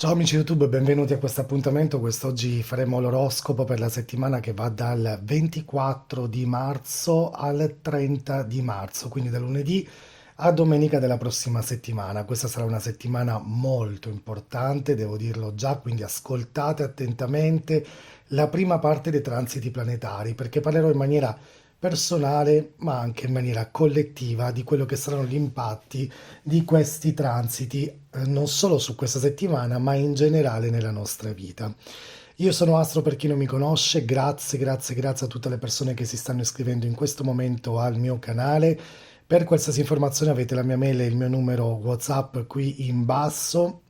Ciao amici YouTube, benvenuti a questo appuntamento. Quest'oggi faremo l'oroscopo per la settimana che va dal 24 di marzo al 30 di marzo, quindi da lunedì a domenica della prossima settimana. Questa sarà una settimana molto importante, devo dirlo già, quindi ascoltate attentamente la prima parte dei transiti planetari, perché parlerò in maniera personale, ma anche in maniera collettiva di quello che saranno gli impatti di questi transiti, non solo su questa settimana, ma in generale nella nostra vita. Io sono Astro per chi non mi conosce, grazie, grazie, grazie a tutte le persone che si stanno iscrivendo in questo momento al mio canale. Per qualsiasi informazione avete la mia mail e il mio numero WhatsApp qui in basso.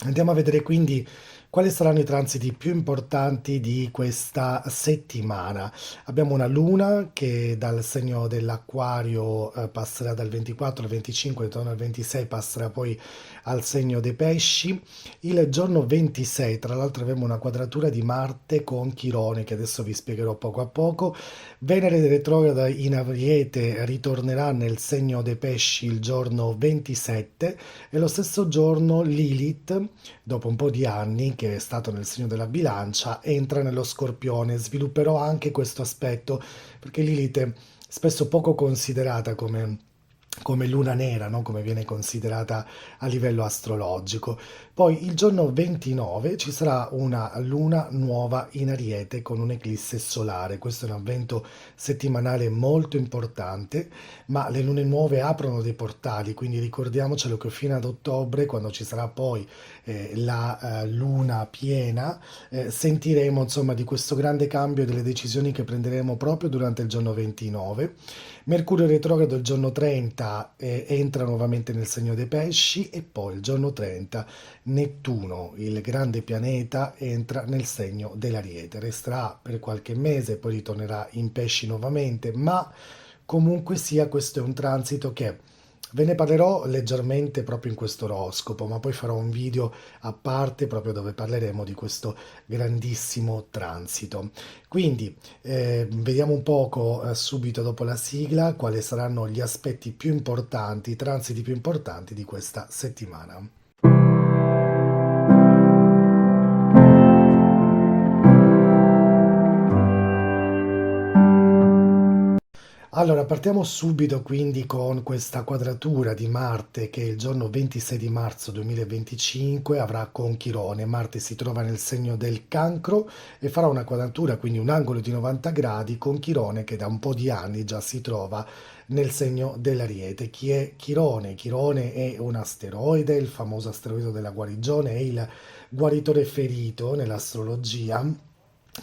Andiamo a vedere quindi quali saranno i transiti più importanti di questa settimana. Abbiamo una luna che dal segno dell'Acquario passerà dal 24 al 25, ritorno al 26, passerà poi al segno dei Pesci. Il giorno 26, tra l'altro, avremo una quadratura di Marte con Chirone che adesso vi spiegherò poco a poco. Venere retrograda in Ariete ritornerà nel segno dei Pesci il giorno 27 e lo stesso giorno Lilith, dopo un po' di anni che è stato nel segno della Bilancia, entra nello Scorpione. Svilupperò anche questo aspetto perché Lilith è spesso poco considerata come luna nera, no? Come viene considerata a livello astrologico. Poi il giorno 29 ci sarà una luna nuova in Ariete con un'eclisse solare. Questo è un avvento settimanale molto importante, ma le lune nuove aprono dei portali, quindi ricordiamocelo che fino ad ottobre, quando ci sarà poi la luna piena, sentiremo insomma di questo grande cambio e delle decisioni che prenderemo proprio durante il giorno 29. Mercurio retrogrado il giorno 30 entra nuovamente nel segno dei Pesci e poi il giorno 30 Nettuno, il grande pianeta, entra nel segno dell'Ariete. Resterà per qualche mese, poi ritornerà in Pesci nuovamente, ma comunque sia questo è un transito che ve ne parlerò leggermente proprio in questo oroscopo, ma poi farò un video a parte proprio dove parleremo di questo grandissimo transito. Quindi vediamo un poco subito dopo la sigla quali saranno gli aspetti più importanti, i transiti più importanti di questa settimana. Allora, partiamo subito quindi con questa quadratura di Marte che il giorno 26 di marzo 2025 avrà con Chirone. Marte si trova nel segno del Cancro e farà una quadratura, quindi un angolo di 90 gradi con Chirone che da un po' di anni già si trova nel segno dell'Ariete. Chi è Chirone? Chirone è un asteroide, il famoso asteroide della guarigione, è il guaritore ferito nell'astrologia.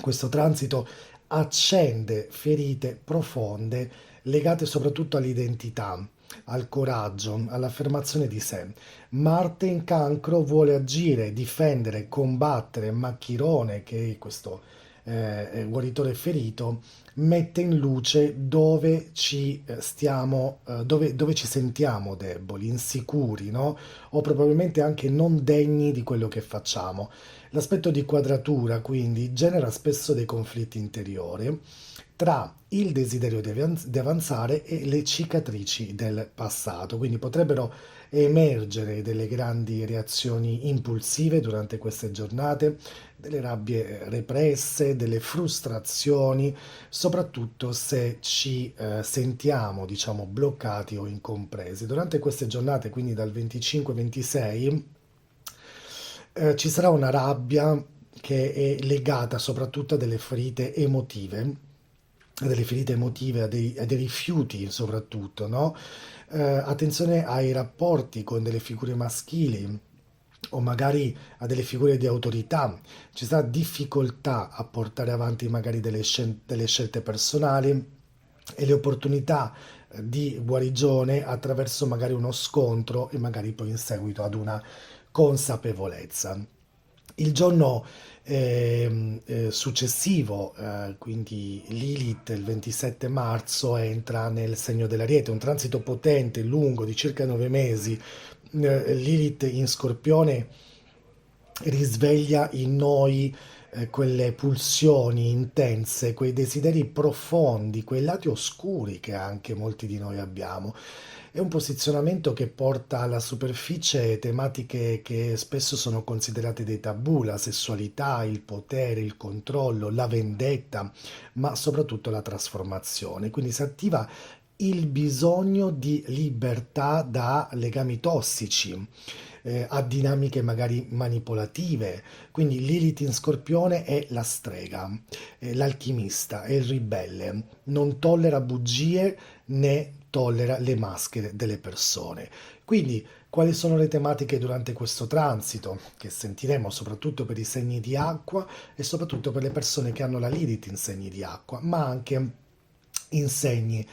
Questo transito accende ferite profonde legate soprattutto all'identità, al coraggio, all'affermazione di sé. Marte in Cancro vuole agire, difendere, combattere, ma Chirone, che è questo guaritore ferito, mette in luce dove ci stiamo, dove ci sentiamo deboli, insicuri, no? O probabilmente anche non degni di quello che facciamo. L'aspetto di quadratura quindi genera spesso dei conflitti interiori tra il desiderio di avanzare e le cicatrici del passato, quindi potrebbero emergere delle grandi reazioni impulsive durante queste giornate, delle rabbie represse, delle frustrazioni, soprattutto se ci sentiamo, diciamo, bloccati o incompresi. Durante queste giornate, quindi dal 25-26, ci sarà una rabbia che è legata soprattutto a delle ferite emotive, a dei rifiuti soprattutto, no? Attenzione ai rapporti con delle figure maschili o magari a delle figure di autorità. Ci sarà difficoltà a portare avanti magari delle scelte personali e le opportunità di guarigione attraverso magari uno scontro e magari poi in seguito ad una consapevolezza. Il giorno successivo, quindi Lilith, il 27 marzo, entra nel segno dell'Ariete, un transito potente, lungo, di circa 9 mesi. Lilith in Scorpione risveglia in noi quelle pulsioni intense, quei desideri profondi, quei lati oscuri che anche molti di noi abbiamo. È un posizionamento che porta alla superficie tematiche che spesso sono considerate dei tabù: la sessualità, il potere, il controllo, la vendetta, ma soprattutto la trasformazione. Quindi si attiva il bisogno di libertà da legami tossici, a dinamiche magari manipolative. Quindi Lilith in Scorpione è la strega, è l'alchimista, è il ribelle, non tollera bugie né tollera le maschere delle persone. Quindi, quali sono le tematiche durante questo transito? Che sentiremo soprattutto per i segni di acqua e soprattutto per le persone che hanno la Lilith in segni di acqua, ma anche in segni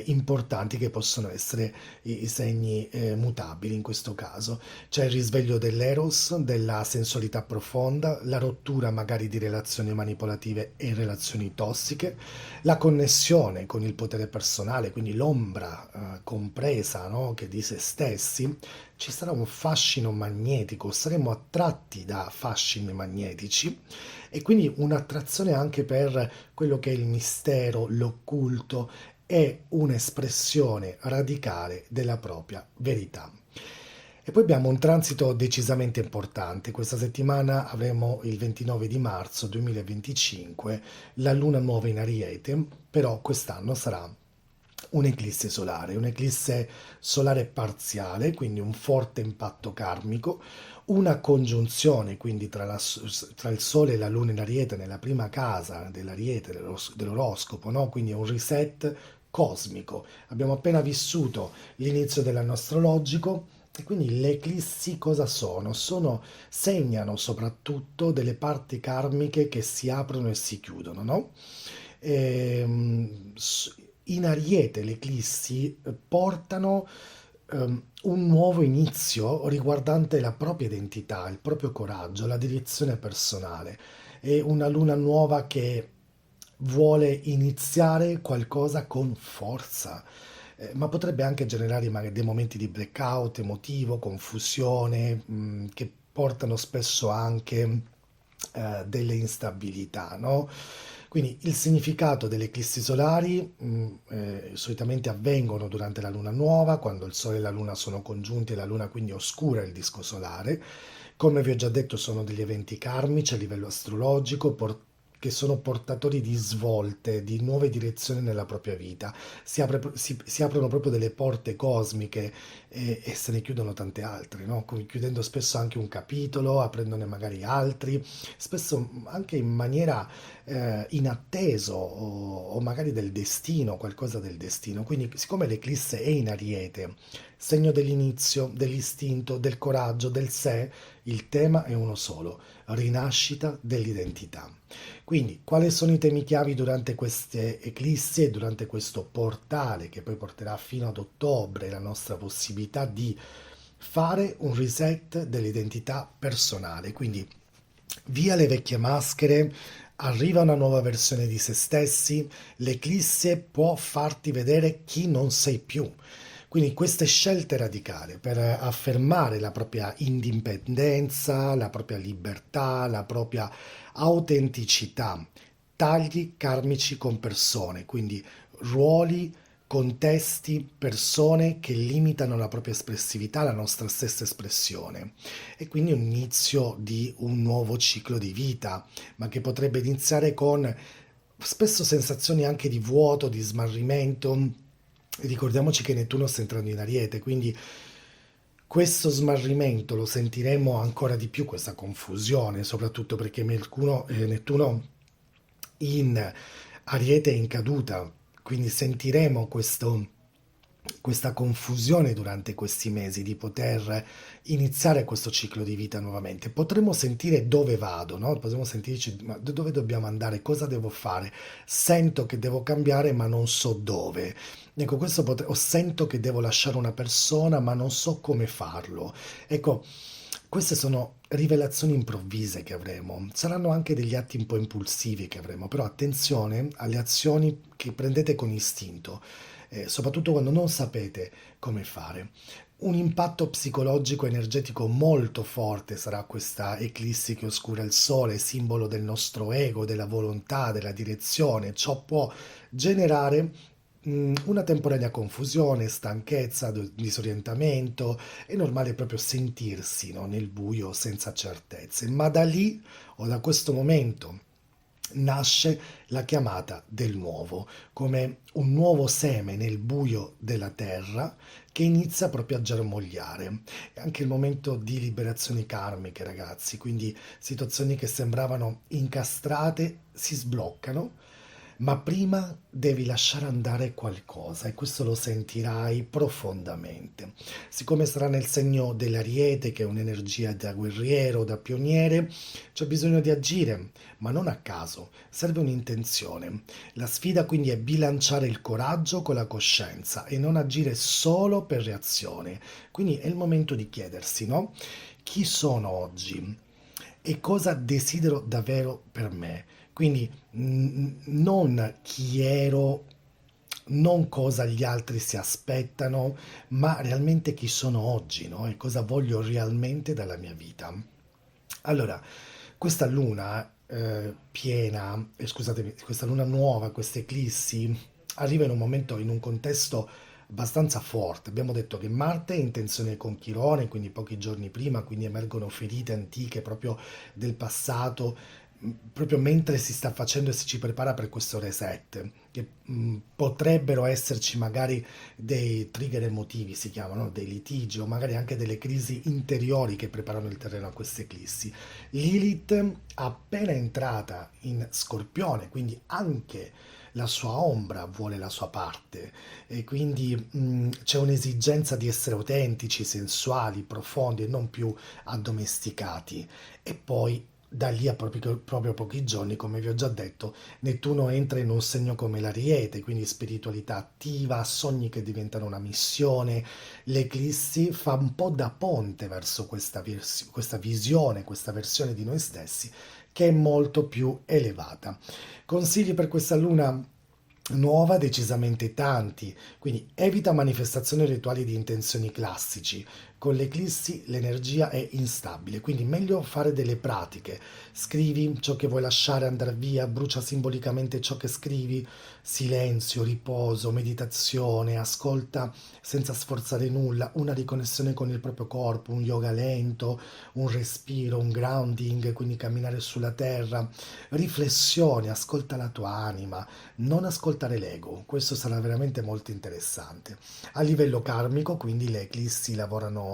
importanti che possono essere i segni mutabili in questo caso. C'è il risveglio dell'eros, della sensualità profonda, la rottura magari di relazioni manipolative e relazioni tossiche, la connessione con il potere personale, quindi l'ombra compresa, no, che di se stessi. Ci sarà un fascino magnetico, saremo attratti da fascini magnetici e quindi un'attrazione anche per quello che è il mistero, l'occulto, è un'espressione radicale della propria verità. E poi abbiamo un transito decisamente importante. Questa settimana avremo il 29 di marzo 2025 la luna nuova in Ariete, però quest'anno sarà un'eclisse solare parziale, quindi un forte impatto karmico, una congiunzione quindi tra il Sole e la Luna in Ariete nella prima casa dell'Ariete, dell'oroscopo, no? Quindi è un reset cosmico. Abbiamo appena vissuto l'inizio dell'anno astrologico e quindi le eclissi cosa sono? Segnano soprattutto delle parti karmiche che si aprono e si chiudono, no? In Ariete le eclissi portano un nuovo inizio riguardante la propria identità, il proprio coraggio, la direzione personale. È una luna nuova che vuole iniziare qualcosa con forza, ma potrebbe anche generare magari dei momenti di blackout emotivo, confusione, che portano spesso anche delle instabilità, no? Quindi il significato delle eclissi solari solitamente avvengono durante la luna nuova, quando il Sole e la Luna sono congiunti e la Luna quindi oscura il disco solare. Come vi ho già detto, sono degli eventi karmici a livello astrologico che sono portatori di svolte, di nuove direzioni nella propria vita. Si aprono proprio delle porte cosmiche e se ne chiudono tante altre, no? Chiudendo spesso anche un capitolo, aprendone magari altri, spesso anche in maniera inatteso o magari del destino, qualcosa del destino. Quindi, siccome l'eclisse è in Ariete, segno dell'inizio, dell'istinto, del coraggio, del sé, il tema è uno solo: rinascita dell'identità. Quindi, quali sono i temi chiavi durante queste eclissi e durante questo portale che poi porterà fino ad ottobre la nostra possibilità di fare un reset dell'identità personale? Quindi, via le vecchie maschere, arriva una nuova versione di se stessi, l'eclisse può farti vedere chi non sei più. Quindi queste scelte radicali per affermare la propria indipendenza, la propria libertà, la propria autenticità, tagli karmici con persone, quindi ruoli, contesti, persone che limitano la propria espressività, la nostra stessa espressione. E quindi un inizio di un nuovo ciclo di vita, ma che potrebbe iniziare con spesso sensazioni anche di vuoto, di smarrimento. Ricordiamoci che Nettuno sta entrando in Ariete, quindi questo smarrimento lo sentiremo ancora di più, questa confusione, soprattutto perché Nettuno in Ariete è in caduta, quindi sentiremo questa confusione durante questi mesi di poter iniziare questo ciclo di vita nuovamente. Potremmo sentire dove vado, no? Potremmo sentirci, ma dove dobbiamo andare? Cosa devo fare? Sento che devo cambiare, ma non so dove. Ecco, o sento che devo lasciare una persona, ma non so come farlo. Ecco, queste sono rivelazioni improvvise che avremo. Saranno anche degli atti un po' impulsivi che avremo, però attenzione alle azioni che prendete con istinto. soprattutto quando non sapete come fare. Un impatto psicologico energetico molto forte sarà questa eclissi che oscura il sole, simbolo del nostro ego, della volontà, della direzione. Ciò può generare una temporanea confusione, stanchezza, disorientamento. È normale proprio sentirsi, no, nel buio senza certezze, ma da lì o da questo momento nasce la chiamata del nuovo, come un nuovo seme nel buio della terra che inizia proprio a germogliare. È anche il momento di liberazioni karmiche, ragazzi, quindi situazioni che sembravano incastrate si sbloccano, ma prima devi lasciare andare qualcosa e questo lo sentirai profondamente. Siccome sarà nel segno dell'Ariete, che è un'energia da guerriero, da pioniere, c'è bisogno di agire, ma non a caso, serve un'intenzione. La sfida quindi è bilanciare il coraggio con la coscienza e non agire solo per reazione. Quindi è il momento di chiedersi, no? Chi sono oggi? E cosa desidero davvero per me. Quindi non chi ero, non cosa gli altri si aspettano, ma realmente chi sono oggi, no? E cosa voglio realmente dalla mia vita. Allora, questa luna piena, scusatemi, questa luna nuova, questa eclissi, arriva in un momento, in un contesto abbastanza forte. Abbiamo detto che Marte è in tensione con Chirone, quindi pochi giorni prima, quindi emergono ferite antiche proprio del passato, proprio mentre si sta facendo e si ci prepara per questo reset, che potrebbero esserci magari dei trigger emotivi, si chiamano, dei litigi o magari anche delle crisi interiori che preparano il terreno a queste eclissi. Lilith, appena entrata in Scorpione, quindi anche la sua ombra vuole la sua parte e quindi c'è un'esigenza di essere autentici, sensuali, profondi e non più addomesticati. E poi da lì a proprio pochi giorni, come vi ho già detto, Nettuno entra in un segno come l'Ariete, quindi spiritualità attiva, sogni che diventano una missione. L'eclissi fa un po' da ponte verso questa visione, questa versione di noi stessi che è molto più elevata. Consigli per questa luna nuova decisamente tanti, quindi evita manifestazioni rituali di intenzioni classici. Con l'eclissi l'energia è instabile, quindi meglio fare delle pratiche. Scrivi ciò che vuoi lasciare andare via, brucia simbolicamente ciò che scrivi, silenzio, riposo, meditazione, ascolta senza sforzare nulla, una riconnessione con il proprio corpo, un yoga lento, un respiro, un grounding, quindi camminare sulla terra, riflessione, ascolta la tua anima, non ascoltare l'ego, questo sarà veramente molto interessante. A livello karmico, quindi le eclissi lavorano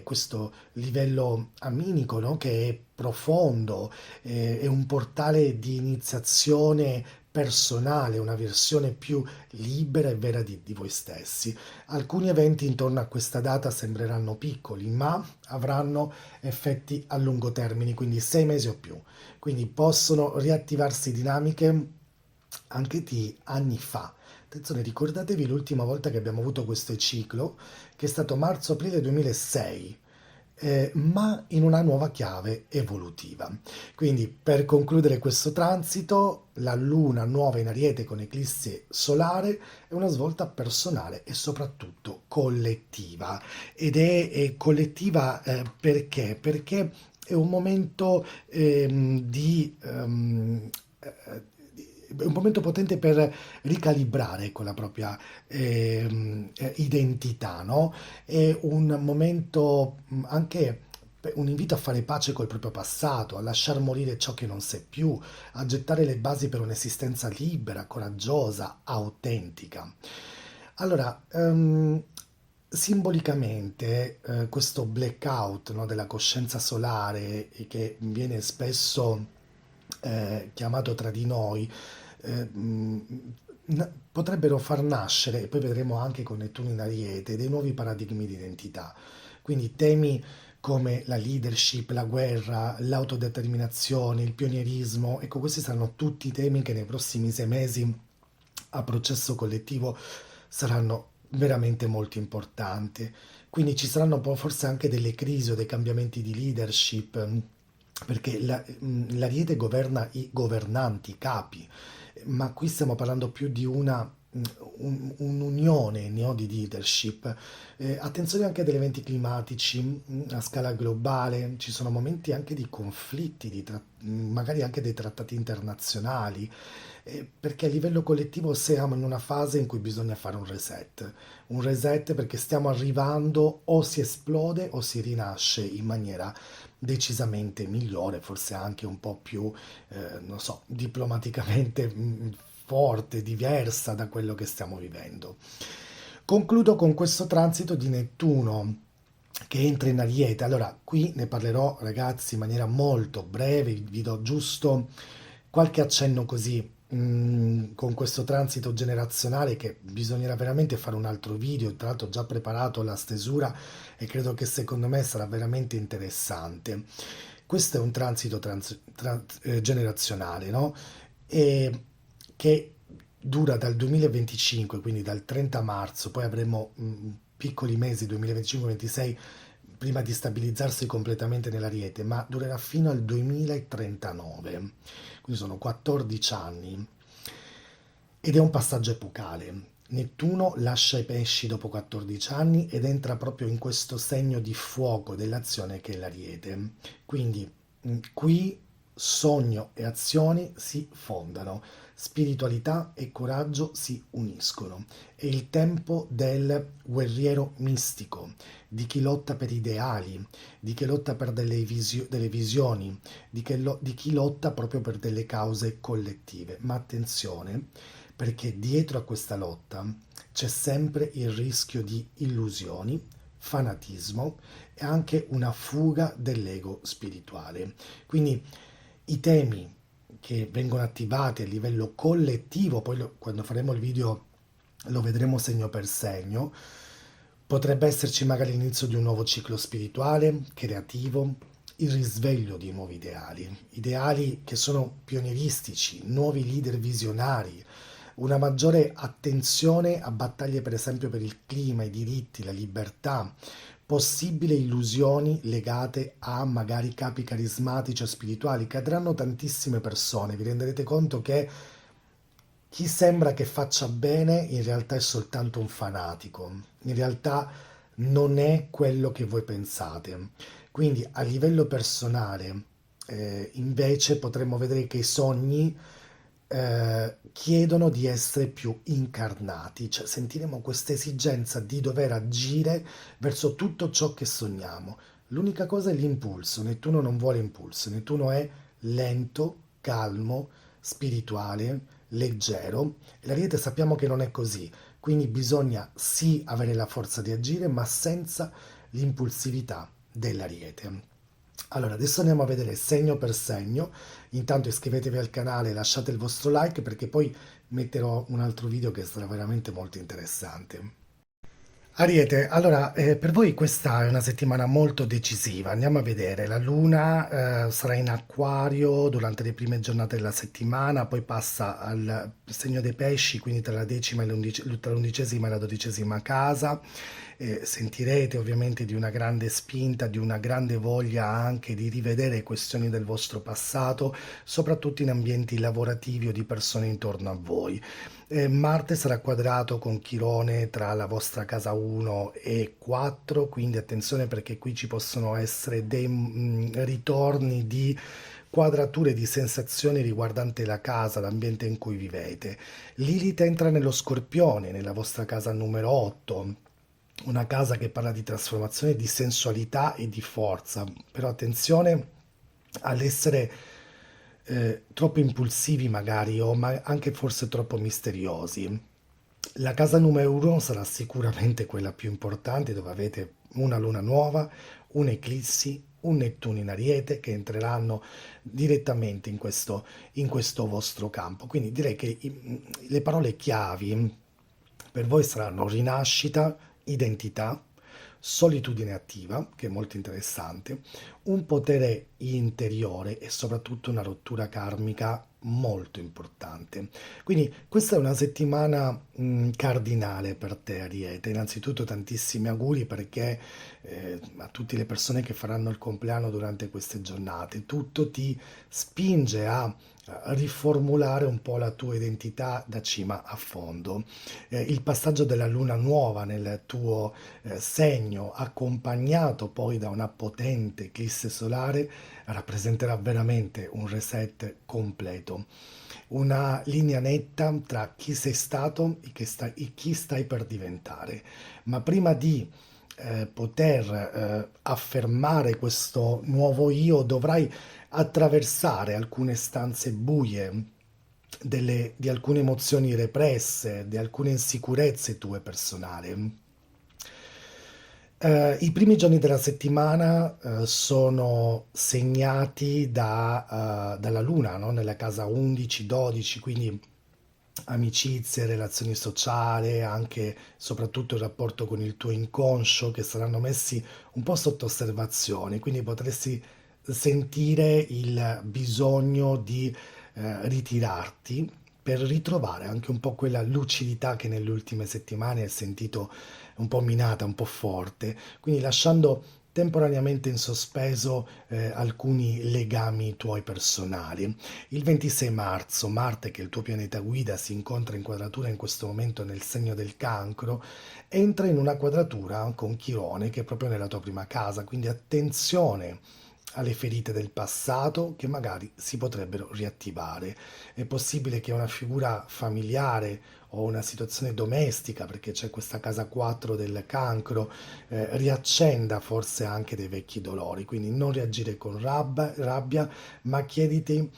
questo livello aminico, no? Che è profondo, è un portale di iniziazione personale, una versione più libera e vera di voi stessi. Alcuni eventi intorno a questa data sembreranno piccoli, ma avranno effetti a lungo termine, quindi 6 mesi o più. Quindi possono riattivarsi dinamiche anche di anni fa. Attenzione, ricordatevi l'ultima volta che abbiamo avuto questo ciclo, che è stato marzo-aprile 2006, ma in una nuova chiave evolutiva. Quindi, per concludere questo transito, la luna nuova in Ariete con eclissi solare è una svolta personale e soprattutto collettiva. Ed è collettiva perché? Perché è un momento è un momento potente per ricalibrare con la propria identità, no? È un momento anche un invito a fare pace col proprio passato, a lasciar morire ciò che non sei più, a gettare le basi per un'esistenza libera, coraggiosa, autentica. Allora, simbolicamente, questo blackout, no, della coscienza solare che viene spesso chiamato tra di noi, potrebbero far nascere, e poi vedremo anche con Nettuno in Ariete, dei nuovi paradigmi di identità. Quindi temi come la leadership, la guerra, l'autodeterminazione, il pionierismo, ecco, questi saranno tutti temi che nei prossimi 6 mesi a processo collettivo saranno veramente molto importanti. Quindi ci saranno poi forse anche delle crisi o dei cambiamenti di leadership, perché l'Ariete governa i governanti, i capi, ma qui stiamo parlando più di una un'unione, no, di leadership. Attenzione anche agli eventi climatici a scala globale, ci sono momenti anche di conflitti, magari anche dei trattati internazionali, perché a livello collettivo siamo in una fase in cui bisogna fare un reset perché stiamo arrivando o si esplode o si rinasce in maniera decisamente migliore, forse anche un po' più, non so, diplomaticamente forte, diversa da quello che stiamo vivendo. Concludo con questo transito di Nettuno che entra in Ariete. Allora, qui ne parlerò, ragazzi, in maniera molto breve, vi do giusto qualche accenno così con questo transito generazionale che bisognerà veramente fare un altro video, tra l'altro ho già preparato la stesura e credo che secondo me sarà veramente interessante. Questo è un transito generazionale, no? E che dura dal 2025, quindi dal 30 marzo, poi avremo piccoli mesi 2025-26 prima di stabilizzarsi completamente nell'Ariete, ma durerà fino al 2039, quindi sono 14 anni ed è un passaggio epocale. Nettuno lascia i pesci dopo 14 anni ed entra proprio in questo segno di fuoco dell'azione che è l'Ariete. Quindi qui sogno e azioni si fondano, spiritualità e coraggio si uniscono. È il tempo del guerriero mistico, di chi lotta per ideali, di chi lotta per delle visioni, di chi lotta proprio per delle cause collettive. Ma attenzione, perché dietro a questa lotta c'è sempre il rischio di illusioni, fanatismo e anche una fuga dell'ego spirituale. Quindi i temi che vengono attivati a livello collettivo, poi quando faremo il video lo vedremo segno per segno, potrebbe esserci magari l'inizio di un nuovo ciclo spirituale, creativo, il risveglio di nuovi ideali, ideali che sono pionieristici, nuovi leader visionari, una maggiore attenzione a battaglie per esempio per il clima, i diritti, la libertà, possibili illusioni legate a magari capi carismatici o spirituali. Cadranno tantissime persone, vi renderete conto che chi sembra che faccia bene in realtà è soltanto un fanatico, in realtà non è quello che voi pensate. Quindi a livello personale, invece potremmo vedere che i sogni chiedono di essere più incarnati, cioè sentiremo questa esigenza di dover agire verso tutto ciò che sogniamo. L'unica cosa è l'impulso, Nettuno non vuole impulso, Nettuno è lento, calmo, spirituale, leggero, e l'Ariete sappiamo che non è così, quindi bisogna sì avere la forza di agire, ma senza l'impulsività dell'Ariete. Allora, adesso andiamo a vedere segno per segno. Intanto iscrivetevi al canale, lasciate il vostro like perché poi metterò un altro video che sarà veramente molto interessante. Ariete, allora per voi questa è una settimana molto decisiva. Andiamo a vedere, la Luna sarà in Acquario durante le prime giornate della settimana, poi passa al segno dei pesci, quindi tra la decima e tra l'undicesima e la dodicesima casa. Sentirete ovviamente di una grande spinta, di una grande voglia anche di rivedere questioni del vostro passato, soprattutto in ambienti lavorativi o di persone intorno a voi. Marte sarà quadrato con Chirone tra la vostra casa 1 e 4, quindi attenzione perché qui ci possono essere dei ritorni di quadrature di sensazioni riguardanti la casa, l'ambiente in cui vivete. Lilith entra nello Scorpione, nella vostra casa numero 8, una casa che parla di trasformazione, di sensualità e di forza, però attenzione all'essere troppo impulsivi magari o anche forse troppo misteriosi. La casa numero 1 sarà sicuramente quella più importante dove avete una luna nuova, un'eclissi, un Nettuno in Ariete che entreranno direttamente in questo vostro campo. Quindi direi che le parole chiavi per voi saranno rinascita, identità, solitudine attiva, che è molto interessante, un potere interiore e soprattutto una rottura karmica molto importante. Quindi questa è una settimana cardinale per te, Ariete. Innanzitutto tantissimi auguri perché a tutte le persone che faranno il compleanno durante queste giornate, tutto ti spinge a riformulare un po' la tua identità da cima a fondo. Il passaggio della luna nuova nel tuo segno, accompagnato poi da una potente eclisse solare, rappresenterà veramente un reset completo, una linea netta tra chi sei stato e chi stai per diventare. Ma prima di poter affermare questo nuovo io, dovrai attraversare alcune stanze buie di alcune emozioni represse, di alcune insicurezze tue personali. I primi giorni della settimana sono segnati dalla luna, no? Nella casa 11, 12, quindi amicizie, relazioni sociali, anche soprattutto il rapporto con il tuo inconscio che saranno messi un po' sotto osservazione, quindi potresti sentire il bisogno di ritirarti per ritrovare anche un po' quella lucidità che nelle ultime settimane hai sentito un po' minata, un po' forte, quindi lasciando temporaneamente in sospeso alcuni legami tuoi personali. Il 26 marzo, Marte, che è il tuo pianeta guida, si incontra in quadratura in questo momento nel segno del Cancro, entra in una quadratura con Chirone, che è proprio nella tua prima casa, quindi attenzione alle ferite del passato che magari si potrebbero riattivare. È possibile che una figura familiare o una situazione domestica, perché c'è questa casa 4 del cancro, riaccenda forse anche dei vecchi dolori. Quindi non reagire con rabbia, ma chiediti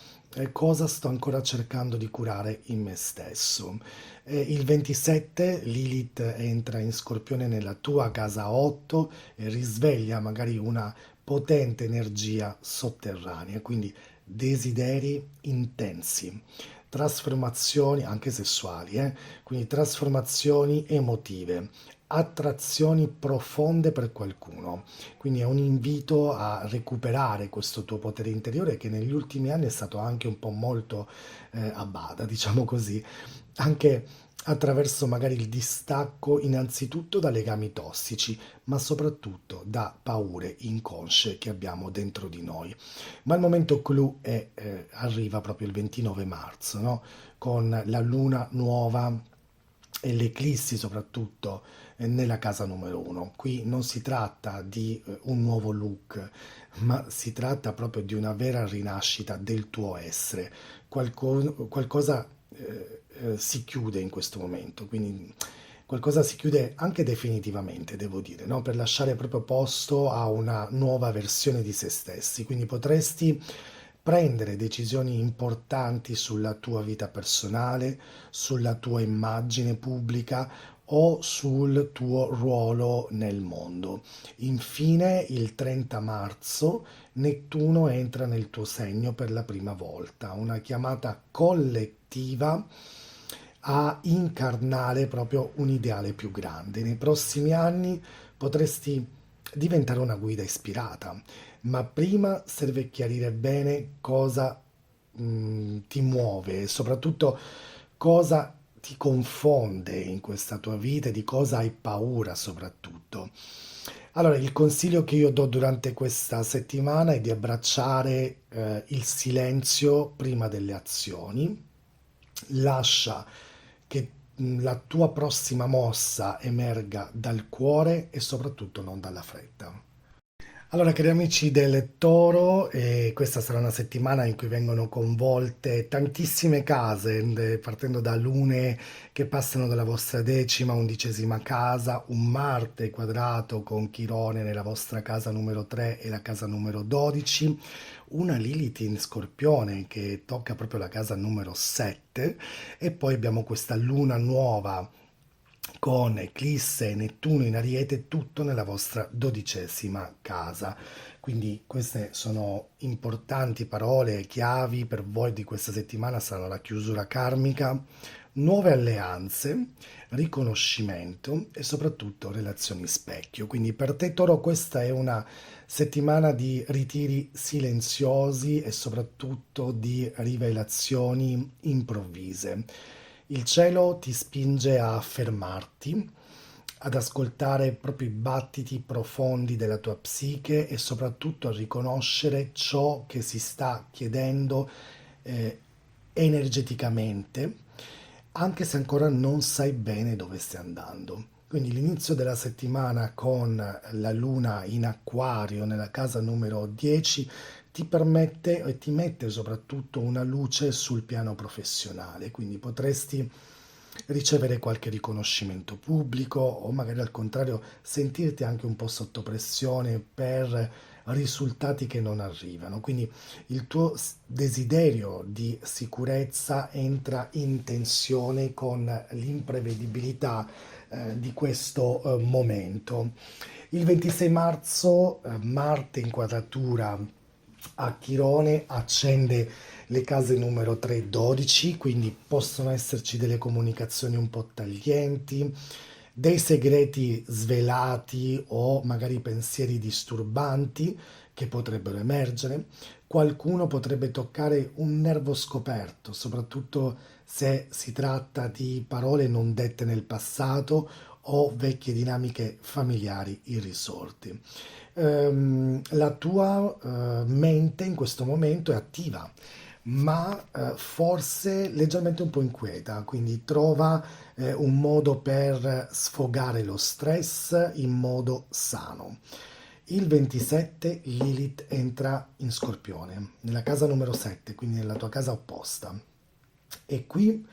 cosa sto ancora cercando di curare in me stesso. Il 27 Lilith entra in Scorpione nella tua casa 8 e risveglia magari una potente energia sotterranea, quindi desideri intensi, trasformazioni anche sessuali, quindi trasformazioni emotive, attrazioni profonde per qualcuno. Quindi è un invito a recuperare questo tuo potere interiore che negli ultimi anni è stato anche un po' molto a bada, diciamo così, anche attraverso magari il distacco innanzitutto da legami tossici, ma soprattutto da paure inconsce che abbiamo dentro di noi. Ma il momento clou arriva proprio il 29 marzo, no? Con la luna nuova e le eclissi soprattutto nella casa numero uno. Qui non si tratta di un nuovo look, ma si tratta proprio di una vera rinascita del tuo essere. Qualcosa si chiude in questo momento, quindi qualcosa si chiude anche definitivamente, devo dire, no? Per lasciare proprio posto a una nuova versione di se stessi. Quindi potresti prendere decisioni importanti sulla tua vita personale, sulla tua immagine pubblica o sul tuo ruolo nel mondo. Infine, il 30 marzo, Nettuno entra nel tuo segno per la prima volta, una chiamata collettiva a incarnare proprio un ideale più grande. Nei prossimi anni potresti diventare una guida ispirata, ma prima serve chiarire bene cosa ti muove e soprattutto cosa ti confonde in questa tua vita e di cosa hai paura soprattutto. Allora, il consiglio che io do durante questa settimana è di abbracciare il silenzio prima delle azioni. Lascia che la tua prossima mossa emerga dal cuore e soprattutto non dalla fretta. Allora, cari amici del Toro, questa sarà una settimana in cui vengono coinvolte tantissime case, partendo da lune che passano dalla vostra decima, undicesima casa, un Marte quadrato con Chirone nella vostra casa numero 3 e la casa numero 12, una Lilith in Scorpione che tocca proprio la casa numero 7 e poi abbiamo questa luna nuova con Eclisse e Nettuno in Ariete, tutto nella vostra dodicesima casa. Quindi queste sono importanti parole, chiavi per voi di questa settimana, saranno la chiusura karmica, nuove alleanze, riconoscimento e soprattutto relazioni specchio. Quindi per te, Toro, questa è una settimana di ritiri silenziosi e soprattutto di rivelazioni improvvise. Il cielo ti spinge a fermarti, ad ascoltare proprio i battiti profondi della tua psiche e soprattutto a riconoscere ciò che si sta chiedendo eh, energeticamente, anche se ancora non sai bene dove stai andando. Quindi l'inizio della settimana con la luna in acquario nella casa numero 10 ti permette e ti mette soprattutto una luce sul piano professionale, quindi potresti ricevere qualche riconoscimento pubblico o magari al contrario sentirti anche un po' sotto pressione per risultati che non arrivano. Quindi il tuo desiderio di sicurezza entra in tensione con l'imprevedibilità di questo momento. Il 26 marzo Marte in quadratura a Chirone accende le case numero 3 e 12, quindi possono esserci delle comunicazioni un po' taglienti, dei segreti svelati o magari pensieri disturbanti che potrebbero emergere. Qualcuno potrebbe toccare un nervo scoperto, soprattutto se si tratta di parole non dette nel passato o vecchie dinamiche familiari irrisolte. La tua mente in questo momento è attiva, ma forse leggermente un po' inquieta, quindi trova un modo per sfogare lo stress in modo sano. Il 27 Lilith entra in Scorpione, nella casa numero 7, quindi nella tua casa opposta. E qui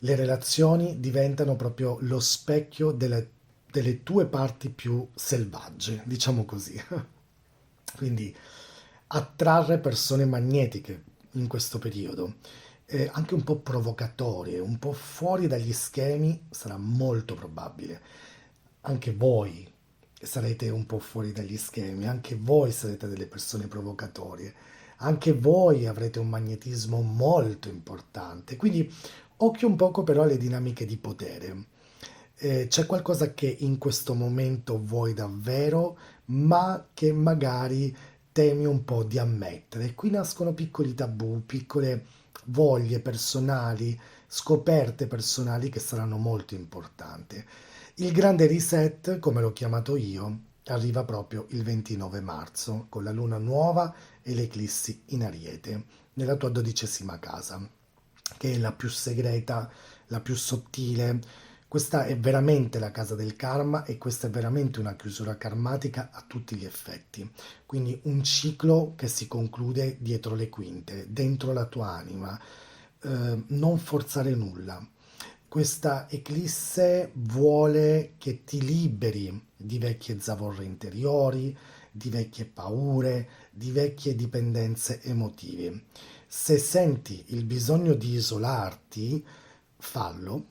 le relazioni diventano proprio lo specchio delle tue parti più selvagge, diciamo così. Quindi attrarre persone magnetiche in questo periodo, anche un po' provocatorie, un po' fuori dagli schemi, sarà molto probabile. Anche voi sarete un po' fuori dagli schemi, anche voi sarete delle persone provocatorie, anche voi avrete un magnetismo molto importante. Quindi occhio un poco però alle dinamiche di potere. C'è qualcosa che in questo momento vuoi davvero, ma che magari temi un po' di ammettere. Qui nascono piccoli tabù, piccole voglie personali, scoperte personali che saranno molto importanti. Il grande reset, come l'ho chiamato io, arriva proprio il 29 marzo, con la luna nuova e l'eclissi in Ariete, nella tua 12ª casa, che è la più segreta, la più sottile. Questa è veramente la casa del karma e questa è veramente una chiusura karmatica a tutti gli effetti. Quindi un ciclo che si conclude dietro le quinte, dentro la tua anima. Non forzare nulla. Questa eclisse vuole che ti liberi di vecchie zavorre interiori, di vecchie paure, di vecchie dipendenze emotive. Se senti il bisogno di isolarti, fallo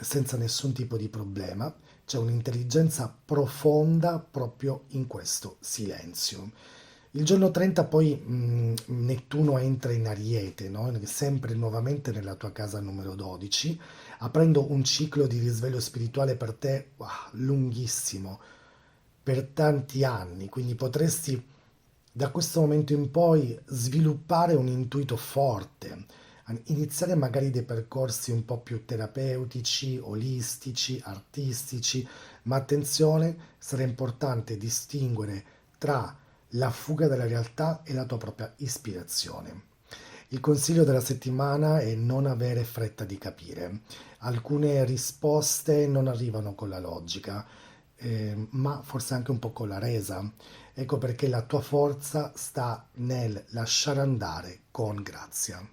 senza nessun tipo di problema. C'è un'intelligenza profonda proprio in questo silenzio. Il giorno 30 poi Nettuno entra in Ariete, no? Sempre nuovamente nella tua casa numero 12, aprendo un ciclo di risveglio spirituale per te wow, lunghissimo, per tanti anni, quindi potresti da questo momento in poi sviluppare un intuito forte, iniziare magari dei percorsi un po' più terapeutici, olistici, artistici, ma attenzione, sarà importante distinguere tra la fuga dalla realtà e la tua propria ispirazione. Il consiglio della settimana è non avere fretta di capire. Alcune risposte non arrivano con la logica, ma forse anche un po' con la resa. Ecco perché la tua forza sta nel lasciare andare con grazia.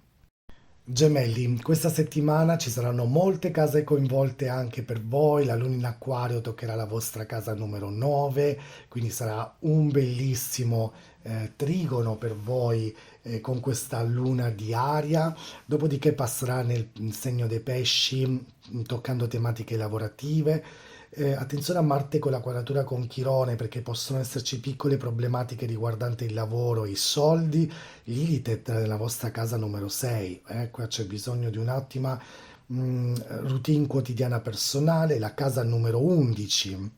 Gemelli, questa settimana ci saranno molte case coinvolte anche per voi, la luna in acquario toccherà la vostra casa numero 9, quindi sarà un bellissimo trigono per voi con questa luna di aria, dopodiché passerà nel segno dei pesci, toccando tematiche lavorative. Attenzione a Marte con la quadratura con Chirone perché possono esserci piccole problematiche riguardanti il lavoro e i soldi. Lilith è nella vostra casa numero 6, qua c'è bisogno di un'ottima routine quotidiana personale. La casa numero 11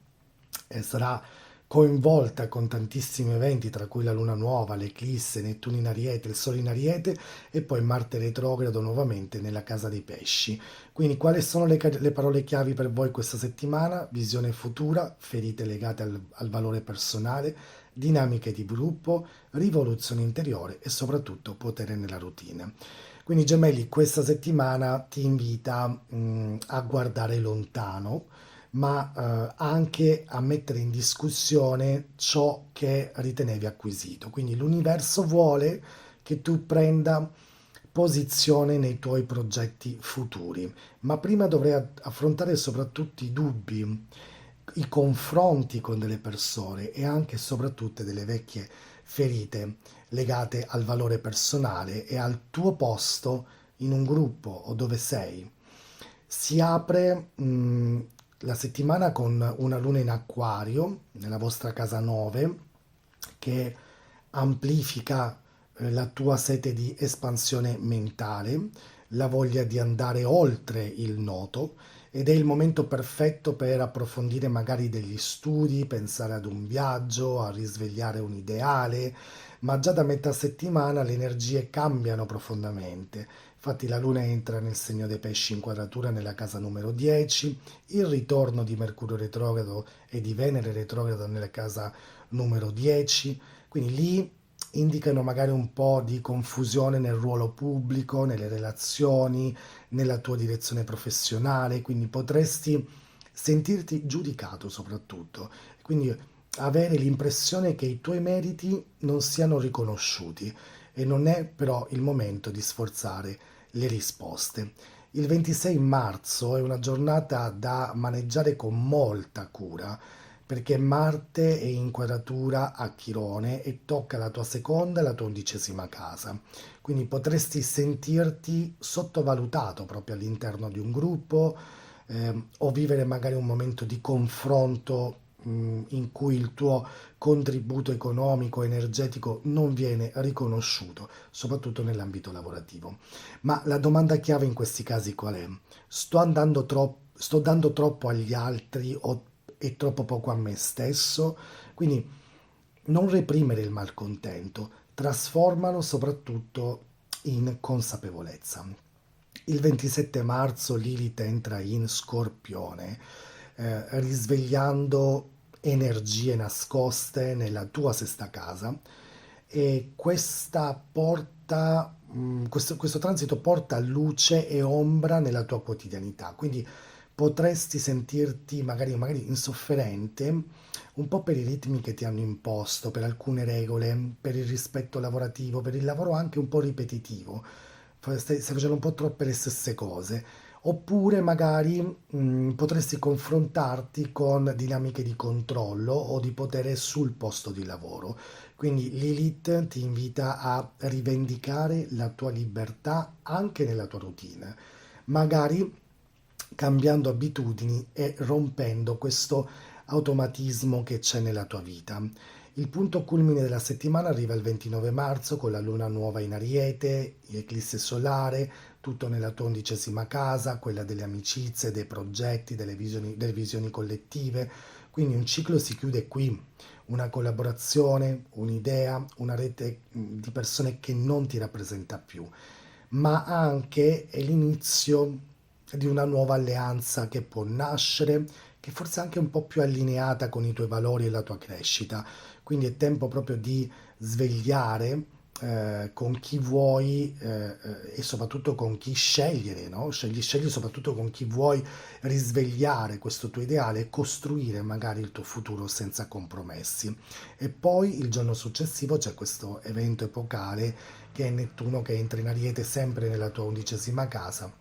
sarà coinvolta con tantissimi eventi, tra cui la luna nuova, l'eclisse, Nettuno in Ariete, il Sole in Ariete e poi Marte retrogrado nuovamente nella casa dei pesci. Quindi quali sono le parole chiavi per voi questa settimana? Visione futura, ferite legate al valore personale, dinamiche di gruppo, rivoluzione interiore e soprattutto potere nella routine. Quindi gemelli, questa settimana ti invita a guardare lontano, ma anche a mettere in discussione ciò che ritenevi acquisito. Quindi l'universo vuole che tu prenda posizione nei tuoi progetti futuri, ma prima dovrai affrontare soprattutto i dubbi, i confronti con delle persone e anche e soprattutto delle vecchie ferite legate al valore personale e al tuo posto in un gruppo o dove sei. Si apre la settimana con una luna in acquario nella vostra casa 9 che amplifica la tua sete di espansione mentale, la voglia di andare oltre il noto ed è il momento perfetto per approfondire magari degli studi, pensare ad un viaggio, a risvegliare un ideale, ma già da metà settimana le energie cambiano profondamente. Infatti la Luna entra nel segno dei pesci in quadratura nella casa numero 10, il ritorno di Mercurio retrogrado e di Venere retrogrado nella casa numero 10, quindi lì indicano magari un po' di confusione nel ruolo pubblico, nelle relazioni, nella tua direzione professionale, quindi potresti sentirti giudicato soprattutto, quindi avere l'impressione che i tuoi meriti non siano riconosciuti e non è però il momento di sforzare le risposte. Il 26 marzo è una giornata da maneggiare con molta cura perché Marte è in quadratura a Chirone e tocca la tua seconda e la tua 11ª casa. Quindi potresti sentirti sottovalutato proprio all'interno di un gruppo o vivere magari un momento di confronto in cui il tuo contributo economico, energetico non viene riconosciuto, soprattutto nell'ambito lavorativo. Ma la domanda chiave in questi casi qual è? Sto dando troppo agli altri e troppo poco a me stesso? Quindi non reprimere il malcontento, trasformalo soprattutto in consapevolezza. Il 27 marzo Lilith entra in Scorpione, risvegliando energie nascoste nella tua sesta casa e questo transito porta luce e ombra nella tua quotidianità, quindi potresti sentirti magari insofferente un po' per i ritmi che ti hanno imposto, per alcune regole, per il rispetto lavorativo, per il lavoro anche un po' ripetitivo. Stai facendo un po' troppe le stesse cose. Oppure magari potresti confrontarti con dinamiche di controllo o di potere sul posto di lavoro. Quindi Lilith ti invita a rivendicare la tua libertà anche nella tua routine, magari cambiando abitudini e rompendo questo automatismo che c'è nella tua vita. Il punto culmine della settimana arriva il 29 marzo con la luna nuova in Ariete, l'eclisse solare, tutto nella tua 11ª casa, quella delle amicizie, dei progetti, delle visioni collettive. Quindi un ciclo si chiude qui, una collaborazione, un'idea, una rete di persone che non ti rappresenta più, ma anche è l'inizio di una nuova alleanza che può nascere, che forse è anche un po' più allineata con i tuoi valori e la tua crescita. Quindi è tempo proprio di svegliare con chi vuoi e soprattutto con chi scegliere, no? Scegli soprattutto con chi vuoi risvegliare questo tuo ideale e costruire magari il tuo futuro senza compromessi. E poi il giorno successivo c'è questo evento epocale che è Nettuno che entra in Ariete sempre nella tua 11ª casa.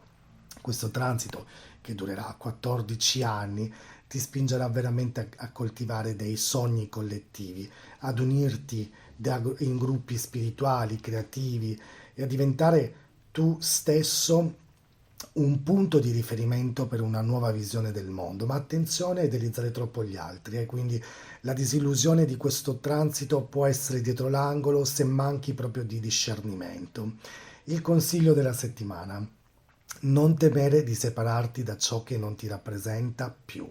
Questo transito che durerà 14 anni ti spingerà veramente a coltivare dei sogni collettivi, ad unirti in gruppi spirituali, creativi e a diventare tu stesso un punto di riferimento per una nuova visione del mondo. Ma attenzione a idealizzare troppo gli altri, quindi la disillusione di questo transito può essere dietro l'angolo se manchi proprio di discernimento. Il consiglio della settimana. Non temere di separarti da ciò che non ti rappresenta più.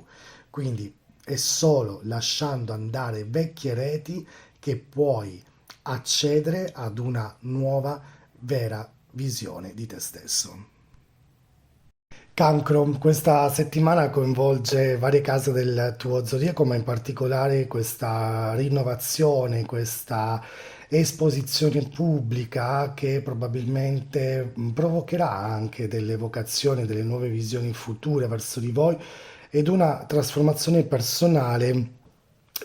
Quindi è solo lasciando andare vecchie reti che puoi accedere ad una nuova, vera visione di te stesso. Cancro, questa settimana coinvolge varie case del tuo zodiaco, ma in particolare questa rinnovazione, questa esposizione pubblica che probabilmente provocherà anche delle vocazioni, delle nuove visioni future verso di voi ed una trasformazione personale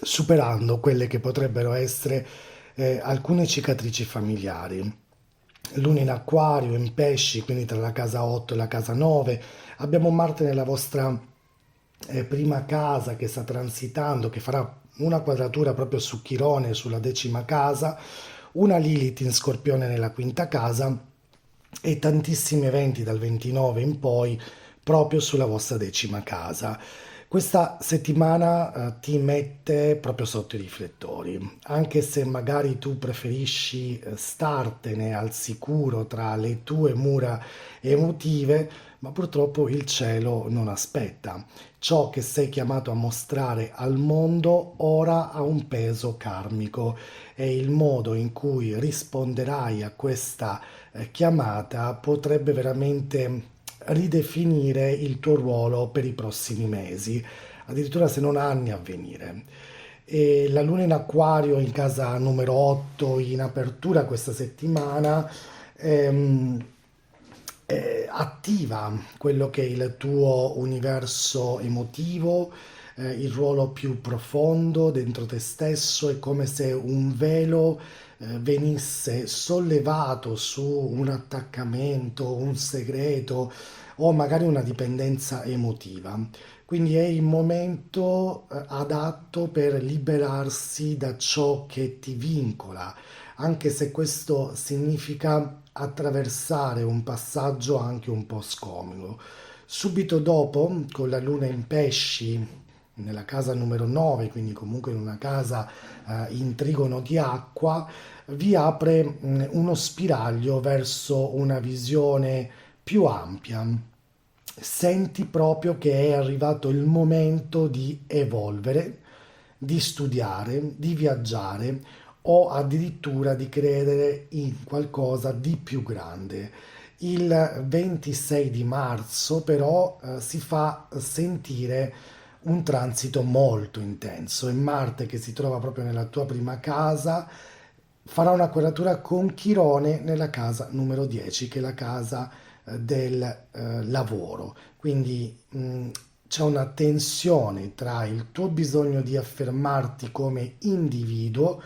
superando quelle che potrebbero essere alcune cicatrici familiari. Luna in Acquario, in Pesci, quindi tra la casa 8 e la casa 9. Abbiamo Marte nella vostra prima casa che sta transitando, che farà una quadratura proprio su Chirone, sulla decima casa, una Lilith in Scorpione nella quinta casa e tantissimi eventi dal 29 in poi proprio sulla vostra decima casa. Questa settimana ti mette proprio sotto i riflettori, anche se magari tu preferisci startene al sicuro tra le tue mura emotive, ma purtroppo il cielo non aspetta. Ciò che sei chiamato a mostrare al mondo ora ha un peso karmico e il modo in cui risponderai a questa chiamata potrebbe veramente ridefinire il tuo ruolo per i prossimi mesi, addirittura se non anni a venire. E la luna in acquario in casa numero 8 in apertura questa settimana ehm, attiva quello che è il tuo universo emotivo, il ruolo più profondo dentro te stesso, è come se un velo venisse sollevato su un attaccamento, un segreto o magari una dipendenza emotiva. Quindi è il momento adatto per liberarsi da ciò che ti vincola, anche se questo significa attraversare un passaggio anche un po' scomodo. Subito dopo, con la luna in pesci, nella casa numero 9, quindi comunque in una casa in trigono di acqua, vi apre uno spiraglio verso una visione più ampia. Senti proprio che è arrivato il momento di evolvere, di studiare, di viaggiare o addirittura di credere in qualcosa di più grande. Il 26 di marzo però si fa sentire un transito molto intenso e Marte che si trova proprio nella tua prima casa farà una quadratura con Chirone nella casa numero 10, che è la casa del lavoro. Quindi c'è una tensione tra il tuo bisogno di affermarti come individuo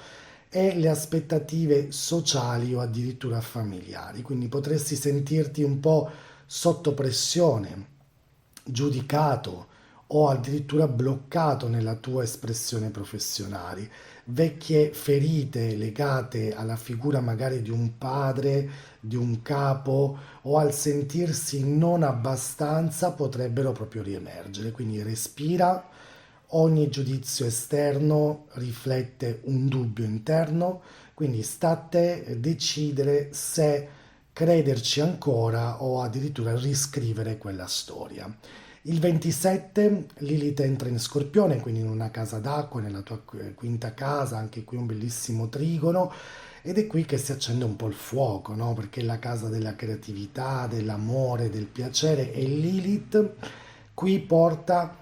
e le aspettative sociali o addirittura familiari. Quindi potresti sentirti un po' sotto pressione, giudicato o addirittura bloccato nella tua espressione professionale. Vecchie ferite legate alla figura magari di un padre, di un capo o al sentirsi non abbastanza potrebbero proprio riemergere. Quindi respira, ogni giudizio esterno riflette un dubbio interno, quindi sta a te decidere se crederci ancora o addirittura riscrivere quella storia. Il 27 Lilith entra in Scorpione, quindi in una casa d'acqua, nella tua quinta casa, anche qui un bellissimo trigono, ed è qui che si accende un po' il fuoco, no? Perché è la casa della creatività, dell'amore, del piacere e Lilith qui porta